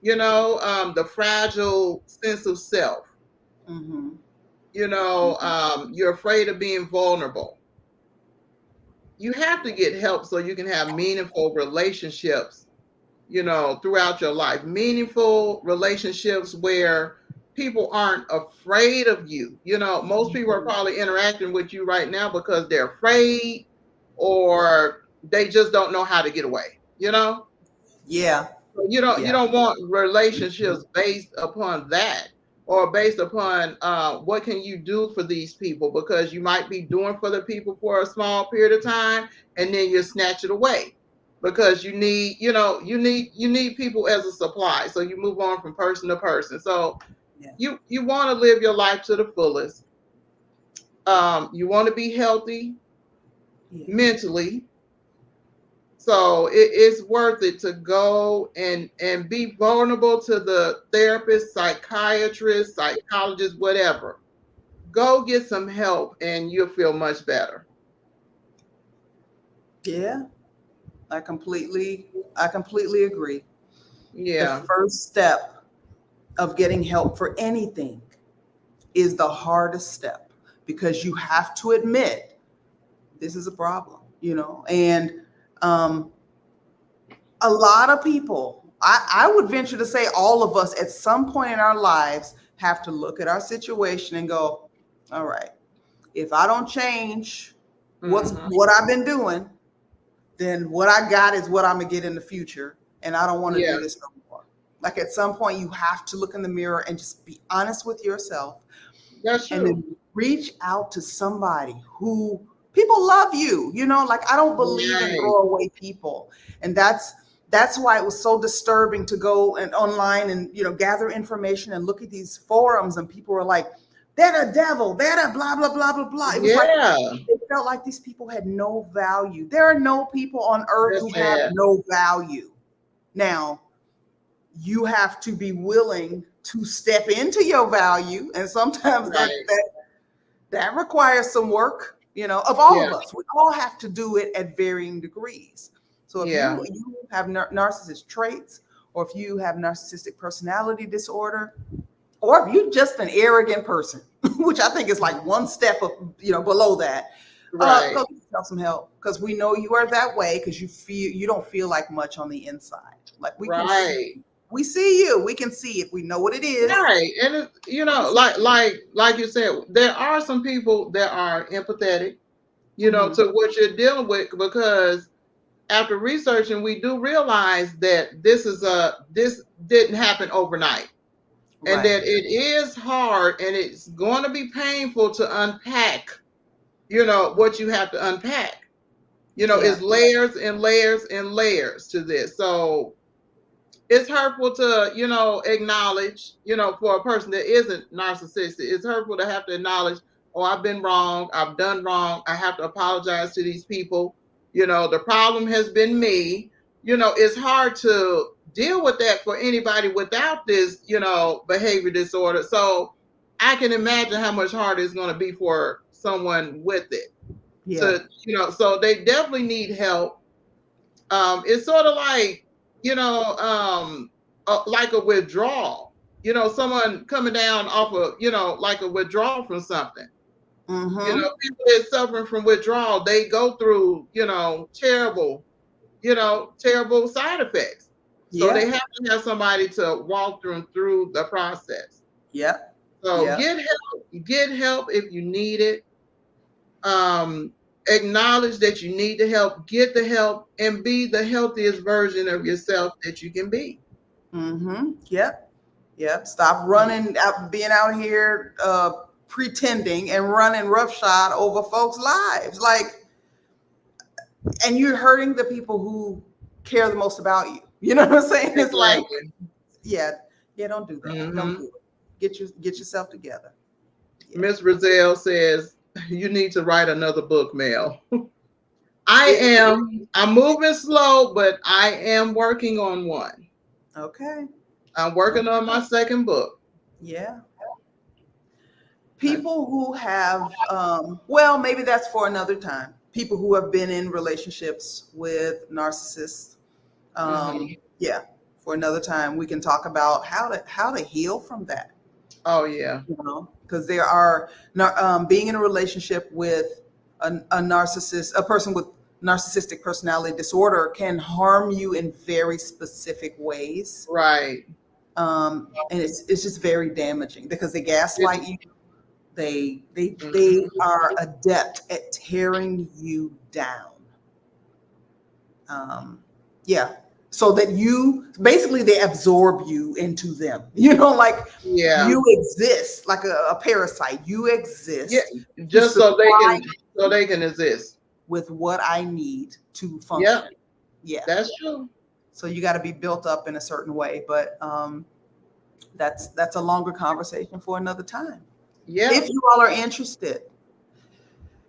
B: The fragile sense of self.
A: Mm-hmm.
B: You're afraid of being vulnerable. You have to get help so you can have meaningful relationships, throughout your life. Meaningful relationships where people aren't afraid of you. Most people are probably interacting with you right now because they're afraid or they just don't know how to get away,
A: Yeah.
B: You don't
A: Yeah.
B: want relationships based upon that or based upon what can you do for these people, because you might be doing for the people for a small period of time and then you snatch it away because you need people as a supply, so you move on from person to person. So
A: Yeah.
B: you want to live your life to the fullest. You want to be healthy
A: Yeah.
B: mentally. So it's worth it to go and be vulnerable to the therapist, psychiatrist, psychologist, whatever. Go get some help and you'll feel much better.
A: Yeah. I completely agree. The
B: Yeah.
A: first step of getting help for anything is the hardest step, because you have to admit this is a problem, and um, a lot of people, I would venture to say all of us at some point in our lives have to look at our situation and go, all right, if I don't change
B: Hmm.
A: what I've been doing, then what I got is what I'm gonna get in the future. And I don't want to
B: Yeah,
A: do this no more. Like at some point, you have to look in the mirror and just be honest with yourself,
B: that's
A: and
B: true.
A: then reach out to somebody who, people love you. Like I don't believe in
B: Right.
A: throwaway people. And that's why it was so disturbing to go and online and gather information and look at these forums, and people were like, they're the devil, they're the blah blah blah blah blah. It was like
B: Yeah.
A: it felt like these people had no value. There are no people on earth
B: That's
A: who have
B: sad.
A: no value. Now, you have to be willing to step into your value. And sometimes
B: Right.
A: that requires some work, of all
B: Yeah.
A: of us. We all have to do it at varying degrees. So if
B: Yeah.
A: you have narcissist traits, or if you have narcissistic personality disorder, or if you're just an arrogant person, which I think is like one step up, below that,
B: Right.
A: go get yourself some help, because we know you are that way because you don't feel like much on the inside. Like
B: Right.
A: we see you, we can see it, we know what it is.
B: Right. And like you said, there are some people that are empathetic, to what you're dealing with, because after researching, we do realize that this didn't happen overnight, and
A: Right.
B: that it is hard and it's going to be painful to unpack, what you have to unpack.
A: Yeah.
B: It's layers and layers and layers to this. So it's hurtful to, acknowledge, for a person that isn't narcissistic, it's hurtful to have to acknowledge, oh, I've been wrong, I've done wrong, I have to apologize to these people. The problem has been me. It's hard to deal with that for anybody without this, behavior disorder. So I can imagine how much harder it's going to be for someone with it.
A: Yeah.
B: To, so they definitely need help. It's sort of like, like a withdrawal, someone coming down off of, like a withdrawal from something. People that suffering from withdrawal, they go through, terrible side effects. So they have to have somebody to walk them through the process.
A: Yep.
B: So get help if you need it. Acknowledge that you need the help, get the help, and be the healthiest version of yourself that you can be.
A: Yep. Stop running out, being out here pretending and running roughshod over folks' lives. And you're hurting the people who care the most about you. You know what I'm saying? It's like, yeah, don't do that. Don't do it. Get yourself together. Yeah.
B: Miss Brazil says you need to write another book, Mel. I'm moving slow, but I am working on one.
A: Okay.
B: I'm working on my second book.
A: Yeah. People who have, well, maybe that's for another time. People who have been in relationships with narcissists. Yeah, for another time, we can talk about how to heal from that.
B: Oh yeah.
A: Because there are being in a relationship with a narcissist, a person with narcissistic personality disorder, can harm you in very specific ways.
B: Right.
A: And it's just very damaging because they gaslight you. They are adept at tearing you down. Yeah. So that they absorb you into them. Like you exist like a parasite. You exist.
B: Yeah. Just so they can exist
A: with what I need to function. Yeah.
B: That's true.
A: So you got to be built up in a certain way, but that's a longer conversation for another time.
B: Yeah.
A: If you all are interested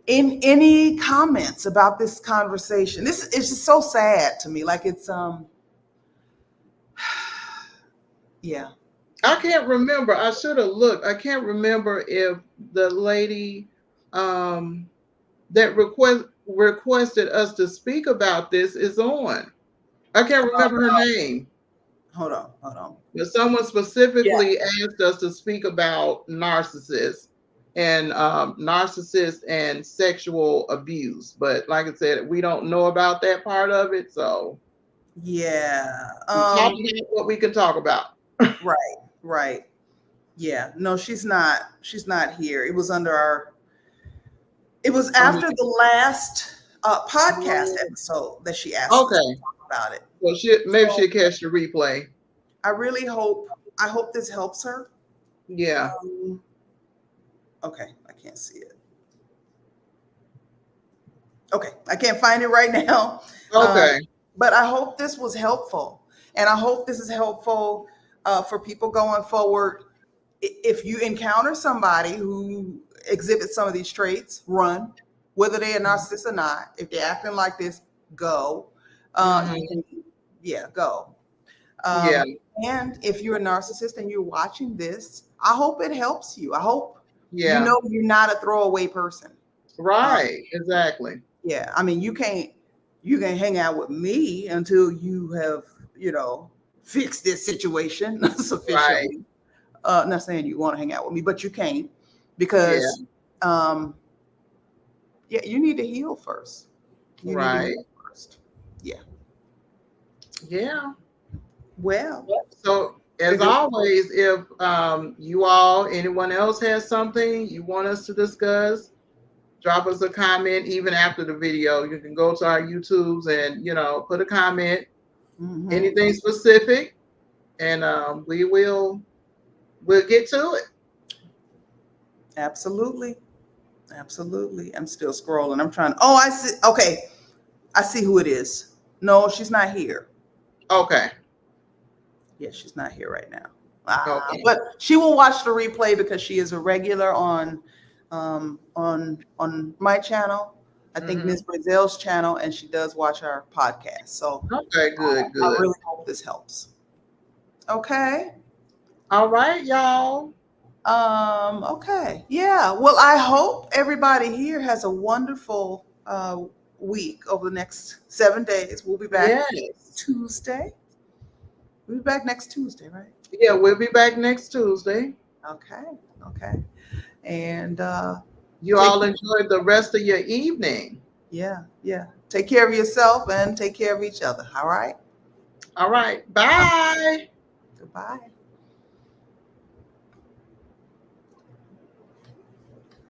A: in any comments about this conversation, this is just so sad to me. Like it's yeah.
B: I can't remember. I should have looked. I can't remember if the lady that requested us to speak about this is on. I can't remember her name.
A: Hold on.
B: But someone specifically asked us to speak about narcissists and sexual abuse. But like I said, we don't know about that part of it. So
A: yeah,
B: talk about what we can talk about.
A: Right. Yeah. No, she's not here. It was after the last podcast episode that she asked us to talk about it.
B: Well, maybe she'll catch the replay.
A: I hope this helps her.
B: Yeah.
A: Okay, I can't see it. Okay, I can't find it right now.
B: Okay.
A: But I hope this was helpful. And I hope this is helpful for people going forward. If you encounter somebody who exhibits some of these traits, run. Whether they're a narcissist or not. If they're acting like this, go. Go.
B: Yeah.
A: And if you're a narcissist and you're watching this, I hope it helps you. I hope you
B: Yeah.
A: know you're not a throwaway person.
B: Right. Exactly.
A: Yeah, I mean, you can hang out with me until you have, fixed this situation
B: Right.
A: sufficiently. Not saying you want to hang out with me, but you can't
B: Yeah.
A: because, yeah, you need to heal first. You need to
B: Right.
A: heal first. Yeah.
B: Yeah.
A: Well,
B: So as always, if you all, anyone else has something you want us to discuss, drop us a comment even after the video. You can go to our YouTubes and put a comment, anything specific, and we'll get to it.
A: absolutely. Absolutely. I'm still scrolling. I'm trying. Oh, I see. Okay. I see who it is. No, she's not here.
B: Okay.
A: Yeah, she's not here right now.
B: Okay.
A: But she will watch the replay because she is a regular on my channel. I think Ms. Brazel's channel, and she does watch our podcast. So
B: Okay. Good.
A: I
B: Good.
A: really hope this helps. Okay.
B: All right, y'all.
A: Okay. Yeah. Well, I hope everybody here has a wonderful week over the next 7 days. We'll be back
B: Yes.
A: Tuesday. We'll be back next Tuesday, right?
B: Yeah, we'll be back next Tuesday.
A: Okay. Okay. And
B: You all enjoy the rest of your evening.
A: yeah. Take care of yourself and take care of each other. All right.
B: All right. Bye.
A: Goodbye.